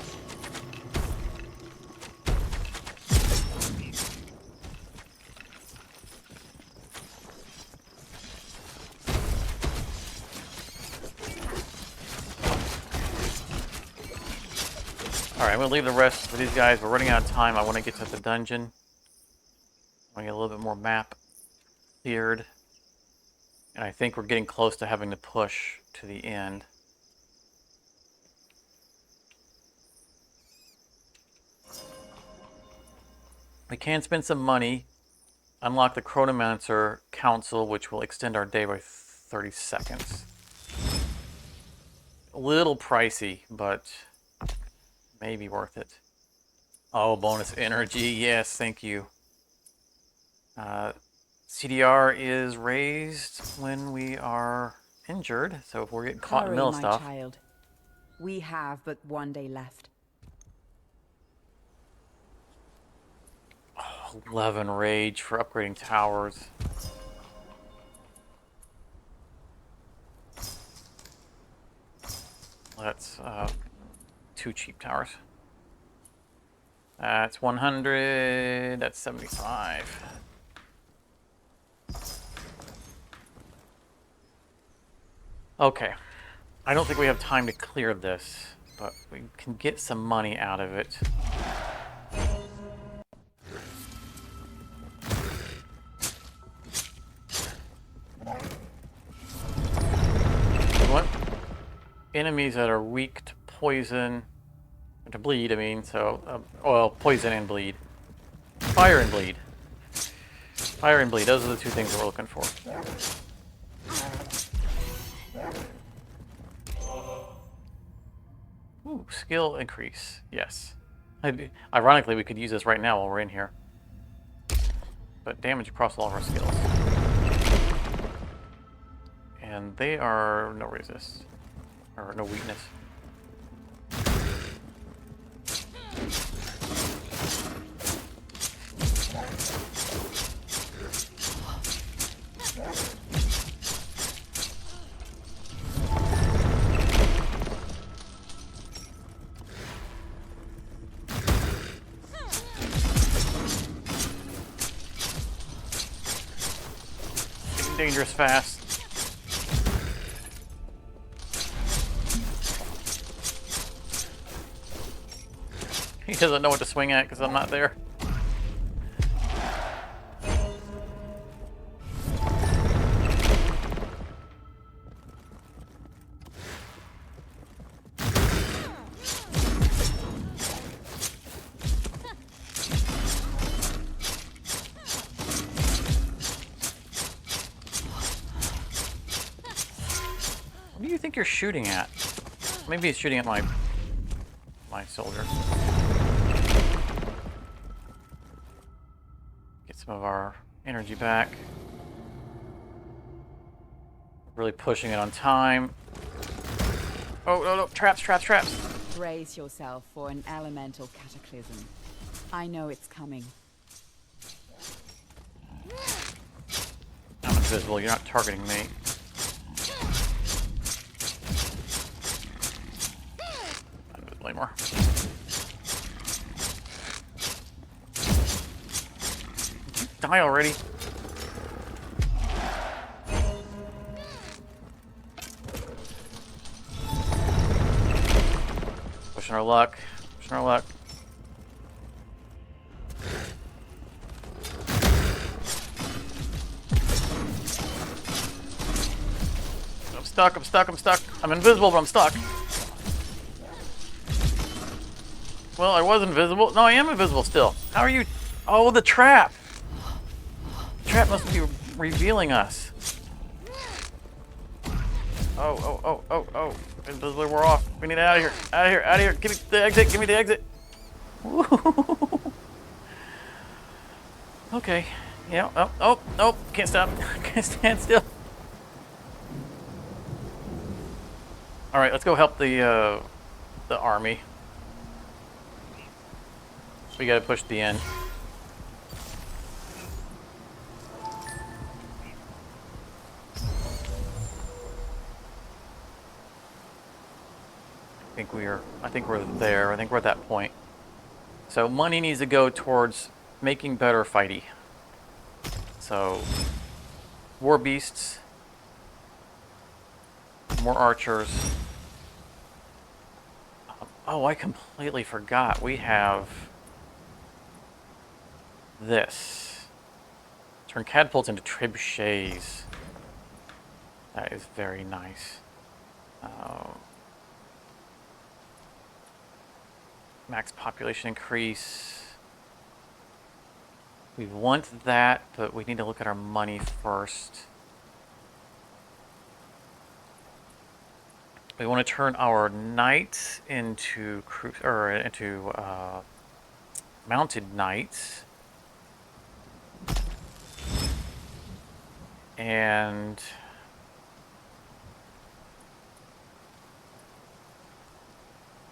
Alright, I'm going to leave the rest for these guys. We're running out of time. I want to get to the dungeon. I want to get a little bit more map cleared. And I think we're getting close to having to push to the end. We can spend some money, unlock the Chronomancer Council, which will extend our day by 30 seconds. A little pricey, but maybe worth it. Oh, bonus energy. Yes, thank you. CDR is raised when we are injured, so if we're getting caught in the middle of stuff. Child. We have but one day left. 11 rage for upgrading towers. That's 2 cheap towers. That's 100. That's 75. Okay. I don't think we have time to clear this, but we can get some money out of it. We want enemies that are weak to poison, to bleed, I mean, so, well, poison and bleed. Fire and bleed. Fire and bleed, those are the 2 things that we're looking for. Ooh, skill increase, yes. Ironically, we could use this right now while we're in here. But damage across all of our skills. And they are no resist, or no weakness. Getting dangerous fast. He doesn't know what to swing at because I'm not there. What do you think you're shooting at? Maybe he's shooting at my soldiers. Get some of our energy back. Really pushing it on time. Oh, no, no, traps, traps, traps. Brace yourself for an elemental cataclysm. I know it's coming. I'm invisible, you're not targeting me. Not invisible anymore. Die already. Pushing our luck. Pushing our luck. I'm stuck, I'm stuck, I'm stuck. I'm invisible, but I'm stuck. Well, I was invisible. No, I am invisible still. How are you? Oh, the trap. The trap must be revealing us. Oh. Invisible, we're off. We need out of here. Out of here, out of here. Give me the exit, give me the exit. Woo. Okay. Yeah, oh, can't stop. Can't stand still. Alright, let's go help the army. We gotta push the end. I think we're there. I think we're at that point. So money needs to go towards making better fighty. So war beasts, more archers. Oh, I completely forgot. We have this. Turn catapults into trebuchets. That is very nice. Max population increase. We want that, but we need to look at our money first. We want to turn our knights into mounted knights, and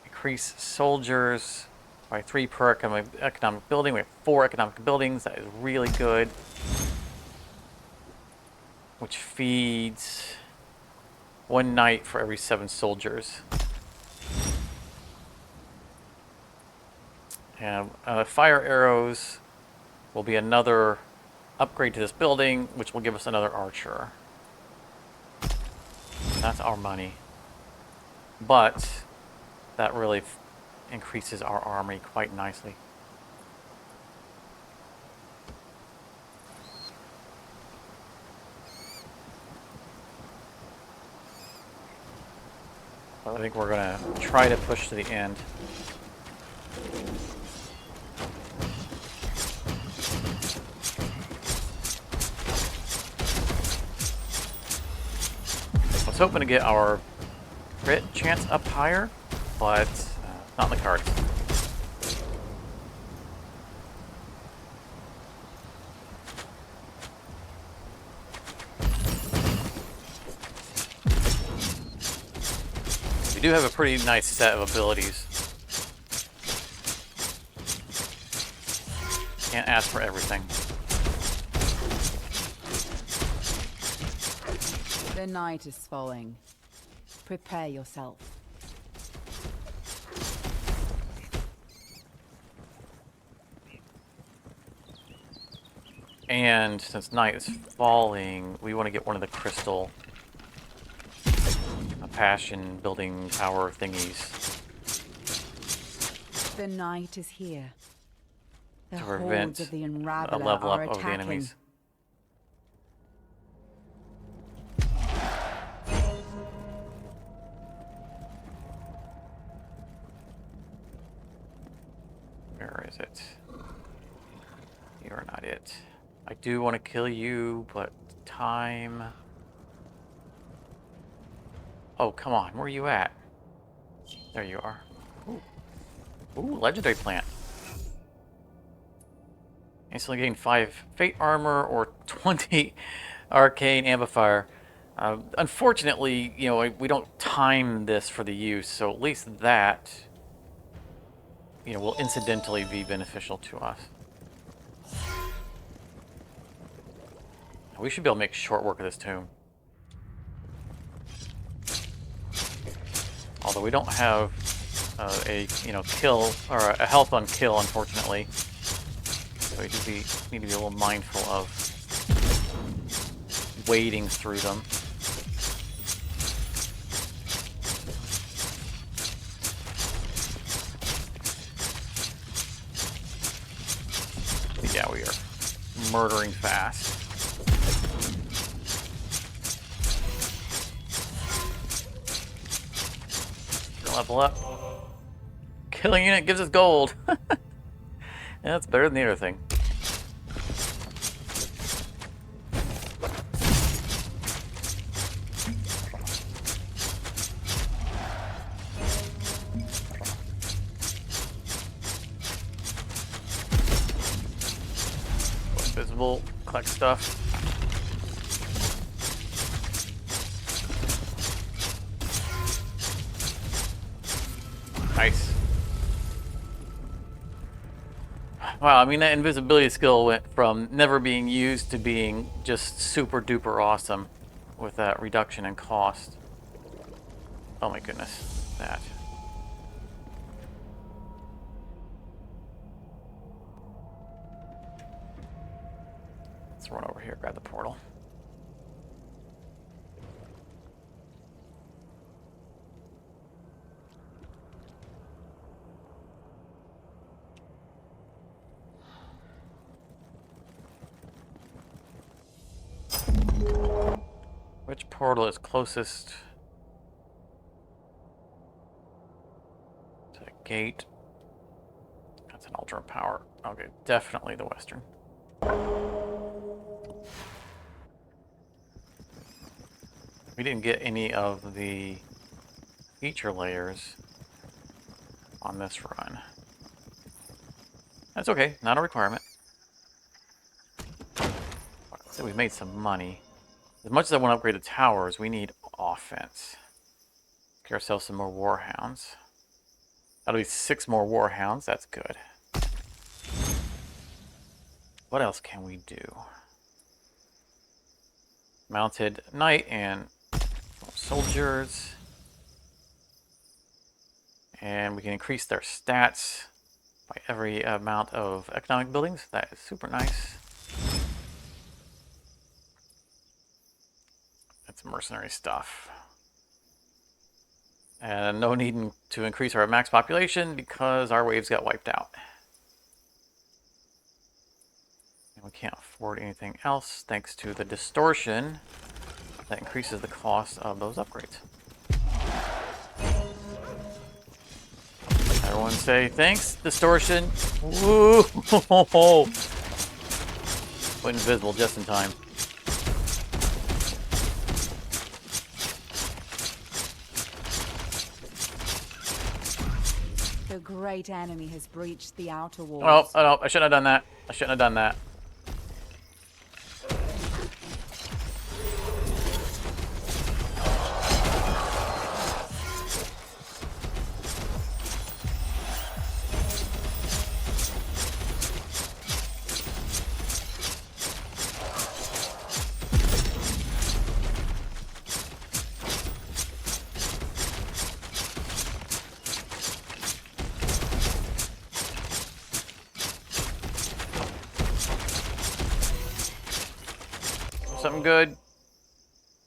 increase soldiers by 3 per economic building. We have 4 economic buildings. That is really good, which feeds 1 knight for every 7 soldiers. And fire arrows will be another upgrade to this building, which will give us another archer. That's our money. But that really increases our army quite nicely. I think we're going to try to push to the end. I was hoping to get our crit chance up higher, but not in the cards. We do have a pretty nice set of abilities. Can't ask for everything. The night is falling. Prepare yourself. And since night is falling, we want to get one of the crystal passion building power thingies. The night is here. The To prevent hordes of the a Unraveler level are up of the attacking. enemies. Where is it? You are not it. I do want to kill you, but time... Oh, come on. Where are you at? There you are. Ooh, ooh, legendary plant. Instantly gain 5 fate armor or 20 arcane amplifier. Unfortunately, you know, we don't time this for the use, so at least that, you know, will incidentally be beneficial to us. We should be able to make short work of this tomb. Although we don't have a, you know, kill or a health on kill, unfortunately. So we need to be a little mindful of wading through them. But yeah, we are murdering fast. Level up. Killing unit gives us gold. Yeah, that's better than the other thing. Invisible, collect stuff. Nice. Wow, I mean, that invisibility skill went from never being used to being just super duper awesome with that reduction in cost. Oh my goodness, that. Let's run over here, grab the portal. Which portal is closest to the gate? That's an alternate power. Okay, definitely the western. We didn't get any of the feature layers on this run. That's okay, not a requirement. So we've made some money. As much as I want to upgrade the towers, we need offense. Get ourselves some more warhounds. That'll be 6 more warhounds, that's good. What else can we do? Mounted knight and soldiers. And we can increase their stats by every amount of economic buildings. That is super nice. That's mercenary stuff. And no need to increase our max population because our waves got wiped out. And we can't afford anything else thanks to the distortion that increases the cost of those upgrades. Everyone say thanks, distortion. Woo! Went invisible just in time. The great enemy has breached the outer walls. Oh, no, I shouldn't have done that. I shouldn't have done that. Something good.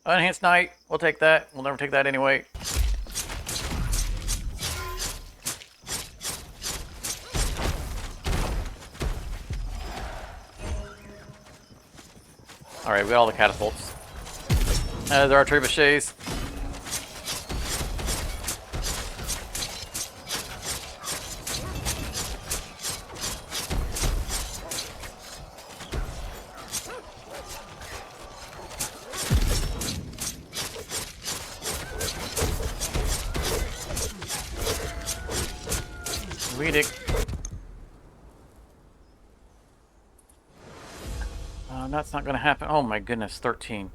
Enhanced Knight. We'll take that. We'll never take that anyway. Alright, we got all the catapults. There are trebuchets. That's not going to happen. Oh my goodness, 13.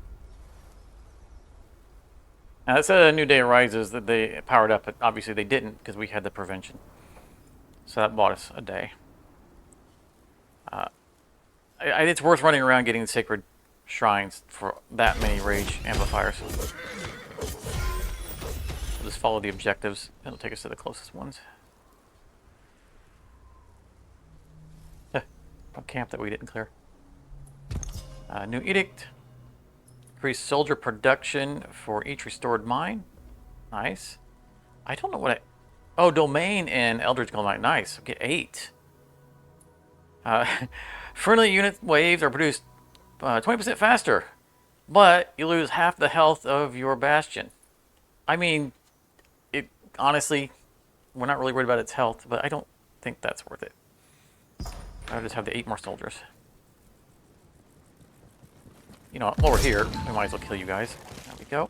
Now it said a new day arises that they powered up, but obviously they didn't because we had the prevention. So that bought us a day. It's worth running around getting the sacred shrines for that many rage amplifiers. We'll just follow the objectives. It'll take us to the closest ones. A camp that we didn't clear. New edict. Increase soldier production for each restored mine. Nice. I don't know what I... Oh, domain and Eldritch Golem Knight. Nice. Get 8. Friendly unit waves are produced 20% faster, but you lose half the health of your bastion. I mean, it honestly, we're not really worried about its health, but I don't think that's worth it. I'll just have the 8 more soldiers. You know what, while we're here, we might as well kill you guys. There we go.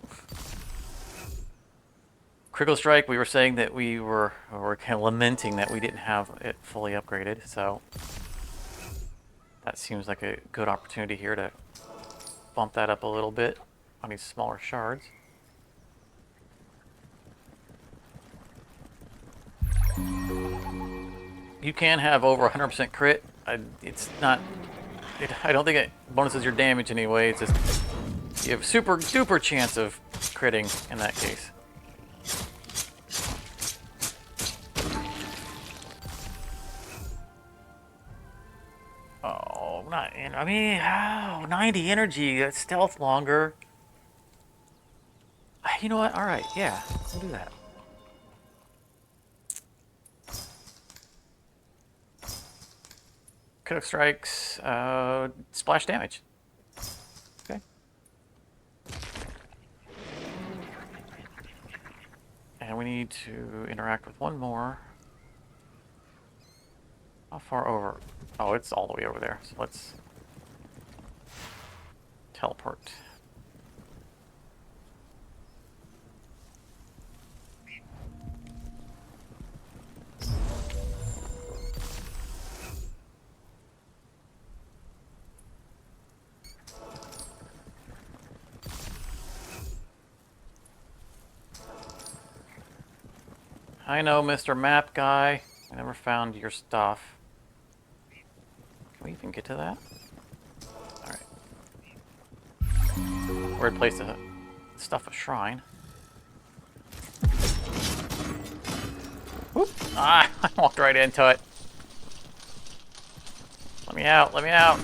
Critical Strike, we were saying that we were kind of lamenting that we didn't have it fully upgraded, so that seems like a good opportunity here to bump that up a little bit on these smaller shards. You can have over 100% crit. It's not... I don't think it bonuses your damage anyway. It's just you have super duper chance of critting in that case. Oh, not in. I mean, 90 energy. That's stealth longer. You know what? All right, yeah, we'll do that. Critical strikes, splash damage. Okay. And we need to interact with one more. How far over? Oh, it's all the way over there. So let's teleport. I know, Mr. Map Guy. I never found your stuff. Can we even get to that? Alright. Weird place to stuff a shrine. Whoop! Ah! I walked right into it. Let me out, let me out.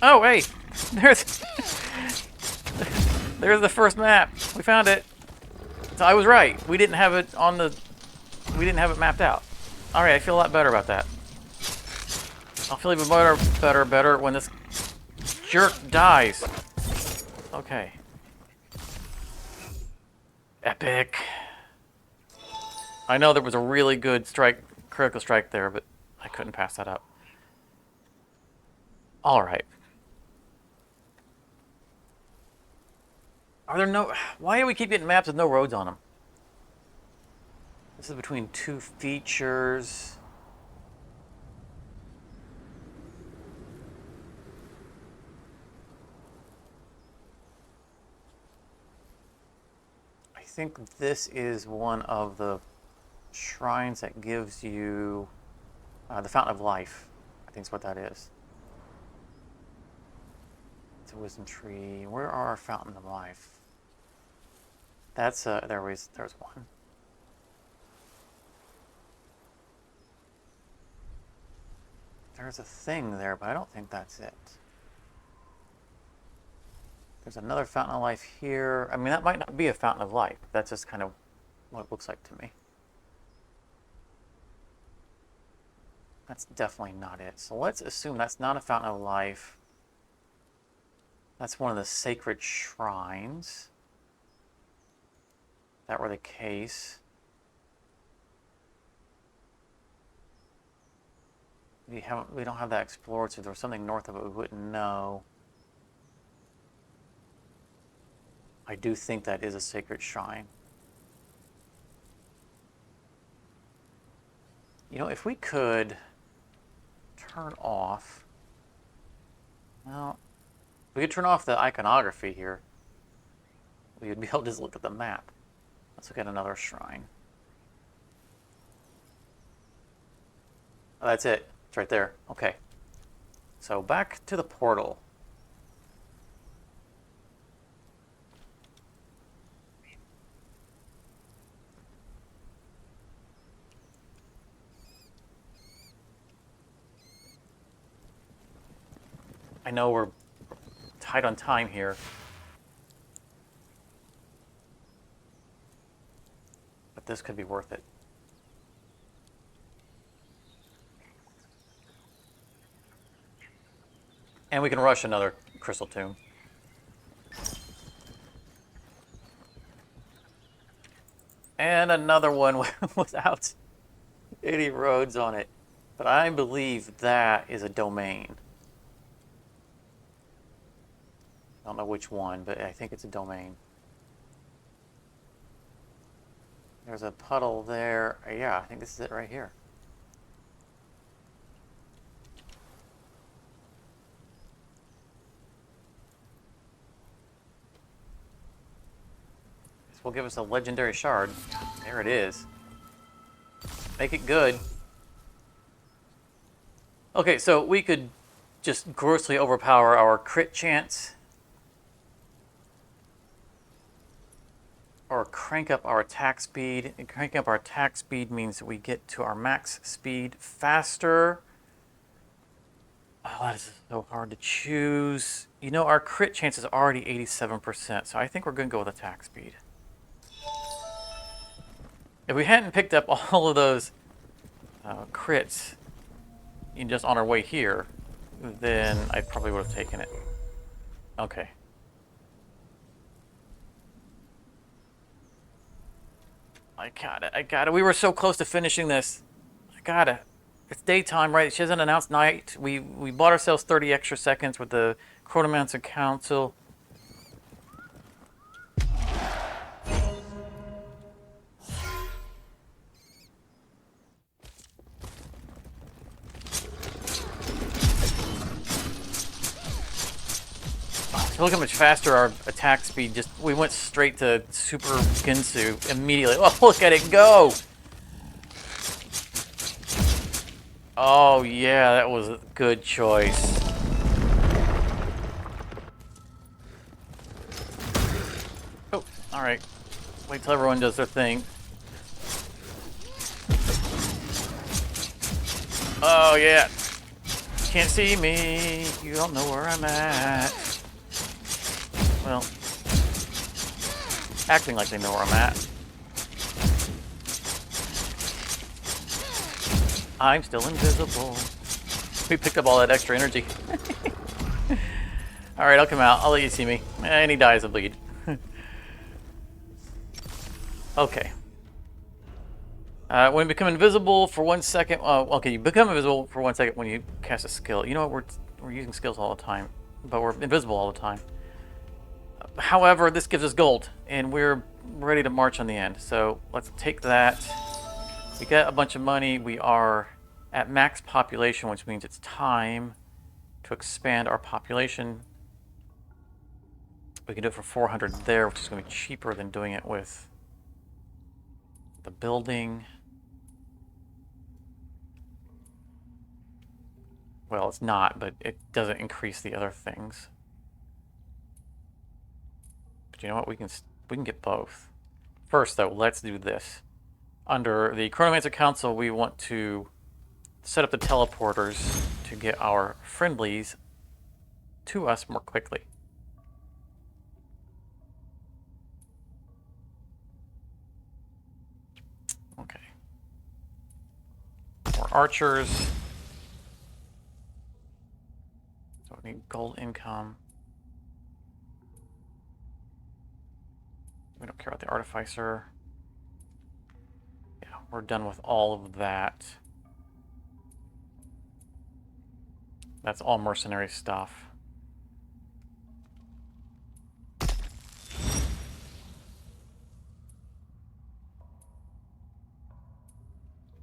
Oh, hey! There's... There's the first map. We found it. So I was right. We didn't have it on the... We didn't have it mapped out. Alright, I feel a lot better about that. I'll feel even better when this jerk dies. Okay. Epic. I know there was a really good strike, critical strike there, but I couldn't pass that up. Alright. Are there no... Why do we keep getting maps with no roads on them? This is between two features. I think this is one of the shrines that gives you the Fountain of Life. I think is what that is. It's a wisdom tree. Where are our Fountain of Life? That's there's one. There's a thing there, but I don't think that's it. There's another Fountain of Life here. I mean, that might not be a Fountain of Life. That's just kind of what it looks like to me. That's definitely not it. So let's assume that's not a Fountain of Life. That's one of the sacred shrines. If that were the case. We don't have that explored, so if there was something north of it we wouldn't know. I do think that is a sacred shrine. You know, if we could turn off... Well, if we could turn off the iconography here, we would be able to just look at the map. Let's look at another shrine. Oh, that's it. It's right there. Okay. So back to the portal. I know we're tight on time here. But this could be worth it. And we can rush another crystal tomb. And another one without any roads on it. But I believe that is a domain. I don't know which one, but I think it's a domain. There's a puddle there. Yeah, I think this is it right here. This will give us a legendary shard. There it is. Make it good. Okay, so we could just grossly overpower our crit chance. Or crank up our attack speed. And cranking up our attack speed means that we get to our max speed faster. Oh, that is so hard to choose. You know, our crit chance is already 87%, so I think we're going to go with attack speed. If we hadn't picked up all of those crits just on our way here, then I probably would have taken it. Okay. I got it. We were so close to finishing this. I gotta. It's daytime, right? She hasn't announced night. We bought ourselves 30 extra seconds with the Chronomancer Council. Look how much faster our attack speed just... We went straight to Super Ginsu immediately. Oh, look at it go! Oh, yeah, that was a good choice. Oh, alright. Wait till everyone does their thing. Oh, yeah. Can't see me. You don't know where I'm at. Well, acting like they know where I'm at. I'm still invisible. We picked up all that extra energy. Alright, I'll come out. I'll let you see me. And he dies of bleed. Okay. When you become invisible for 1 second... okay, you become invisible for 1 second when you cast a skill. You know what? We're using skills all the time. But we're invisible all the time. However, this gives us gold. And we're ready to march on the end. So, let's take that. We got a bunch of money. We are at max population, which means it's time to expand our population. We can do it for 400 there, which is going to be cheaper than doing it with the building. Well, it's not, but it doesn't increase the other things. But you know what? We can get both. First, though, let's do this. Under the Chronomancer Council, we want to set up the teleporters to get our friendlies to us more quickly. Okay. More archers. So we need gold income. We don't care about the artificer. Yeah, we're done with all of that. That's all mercenary stuff.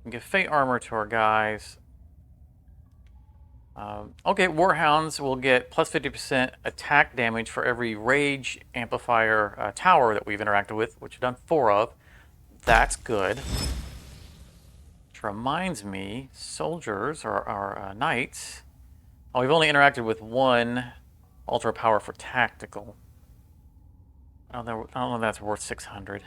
We give Fate armor to our guys. Okay, Warhounds will get plus 50% attack damage for every rage amplifier tower that we've interacted with, which we've done 4 of. That's good. Which reminds me, soldiers or our knights. Oh, we've only interacted with 1 ultra power for tactical. I don't know if that's worth 600.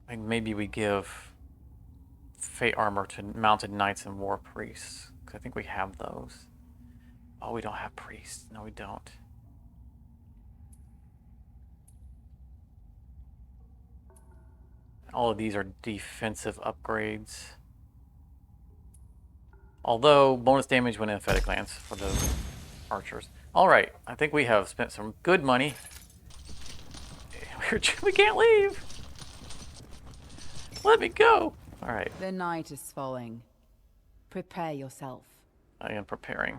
I think maybe we give Fate armor to mounted knights and war priests, because I think we have those. Oh, we don't have priests. No, we don't. All of these are defensive upgrades. Although, bonus damage when anesthetic lands for the archers. Alright, I think we have spent some good money. We can't leave! Let me go! Alright. The night is falling. Prepare yourself. I am preparing.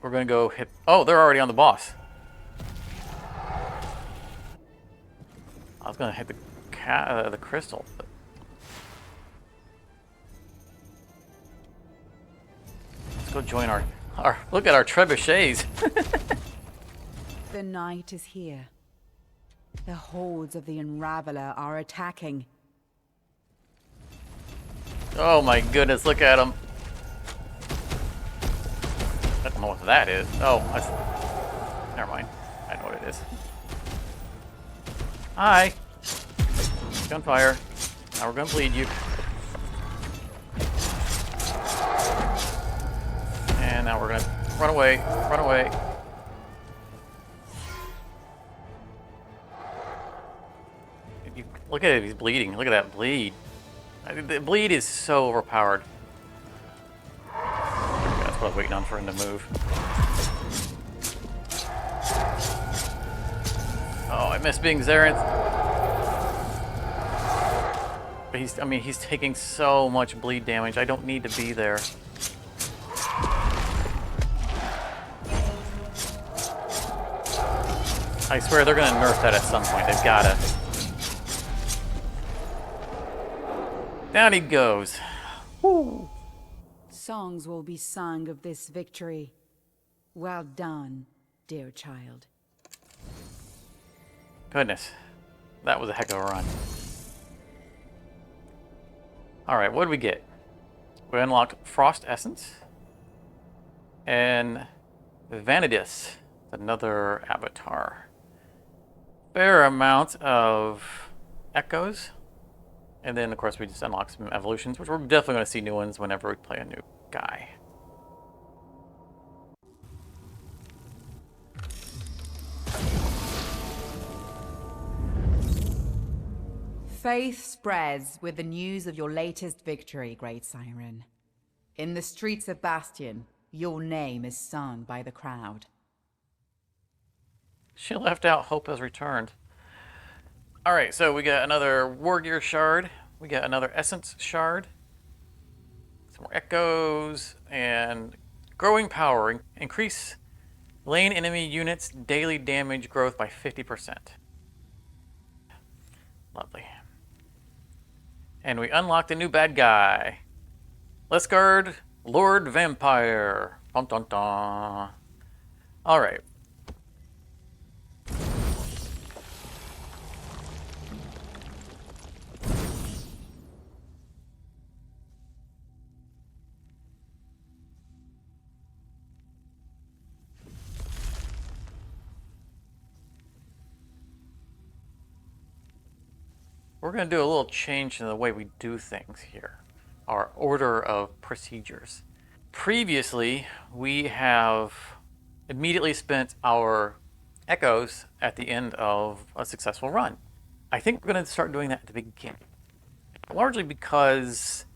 We're gonna go hit... Oh, they're already on the boss. I was gonna hit the crystal, but... Let's go join our look at our trebuchets. The night is here. The hordes of the Unraveler are attacking. Oh my goodness, look at them. I don't know what that is. Oh, that's... Never mind. I know what it is. Hi. Gunfire. Now we're gonna bleed you. And now we're gonna run away. Run away. Look at it, he's bleeding. Look at that bleed. The bleed is so overpowered. That's what I was waiting on for him to move. Oh, I miss being Zarenth. But he's taking so much bleed damage. I don't need to be there. I swear they're gonna nerf that at some point. They've gotta. Down he goes. Woo. Songs will be sung of this victory. Well done, dear child. Goodness. That was a heck of a run. Alright, what did we get? We unlocked Frost Essence. And Vanidus, another avatar. Fair amount of echoes. And then, of course, we just unlock some evolutions, which we're definitely going to see new ones whenever we play a new guy. Faith spreads with the news of your latest victory, Great Siren. In the streets of Bastion, your name is sung by the crowd. She left out Hope has returned. Alright, so we got another Wargear shard. We got another Essence shard. Some more echoes. And growing power. Increase lane enemy units' daily damage growth by 50%. Lovely. And we unlocked a new bad guy. Let's guard Lord Vampire. Dun dun dun. Alright. We're going to do a little change in the way we do things here. Our order of procedures. Previously, we have immediately spent our echoes at the end of a successful run. I think we're going to start doing that at the beginning. Largely because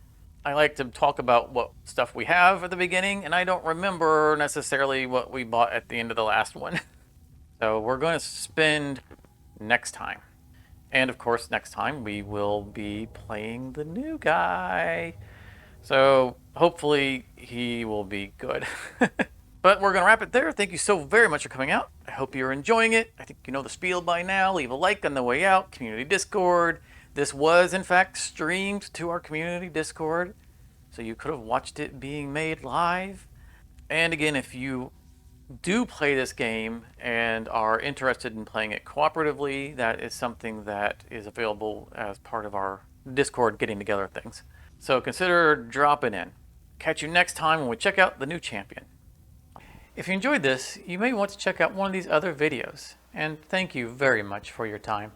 I like to talk about what stuff we have at the beginning, and I don't remember necessarily what we bought at the end of the last one. So we're going to spend next time. And of course, next time we will be playing the new guy. So hopefully he will be good. But we're going to wrap it there. Thank you so very much for coming out. I hope you're enjoying it. I think you know the spiel by now. Leave a like on the way out. Community Discord. This was, in fact, streamed to our community Discord. So you could have watched it being made live. And again, if you do play this game and are interested in playing it cooperatively, that is something that is available as part of our Discord getting together things. So consider dropping in. Catch you next time when we check out the new champion. If you enjoyed this, you may want to check out one of these other videos. And thank you very much for your time.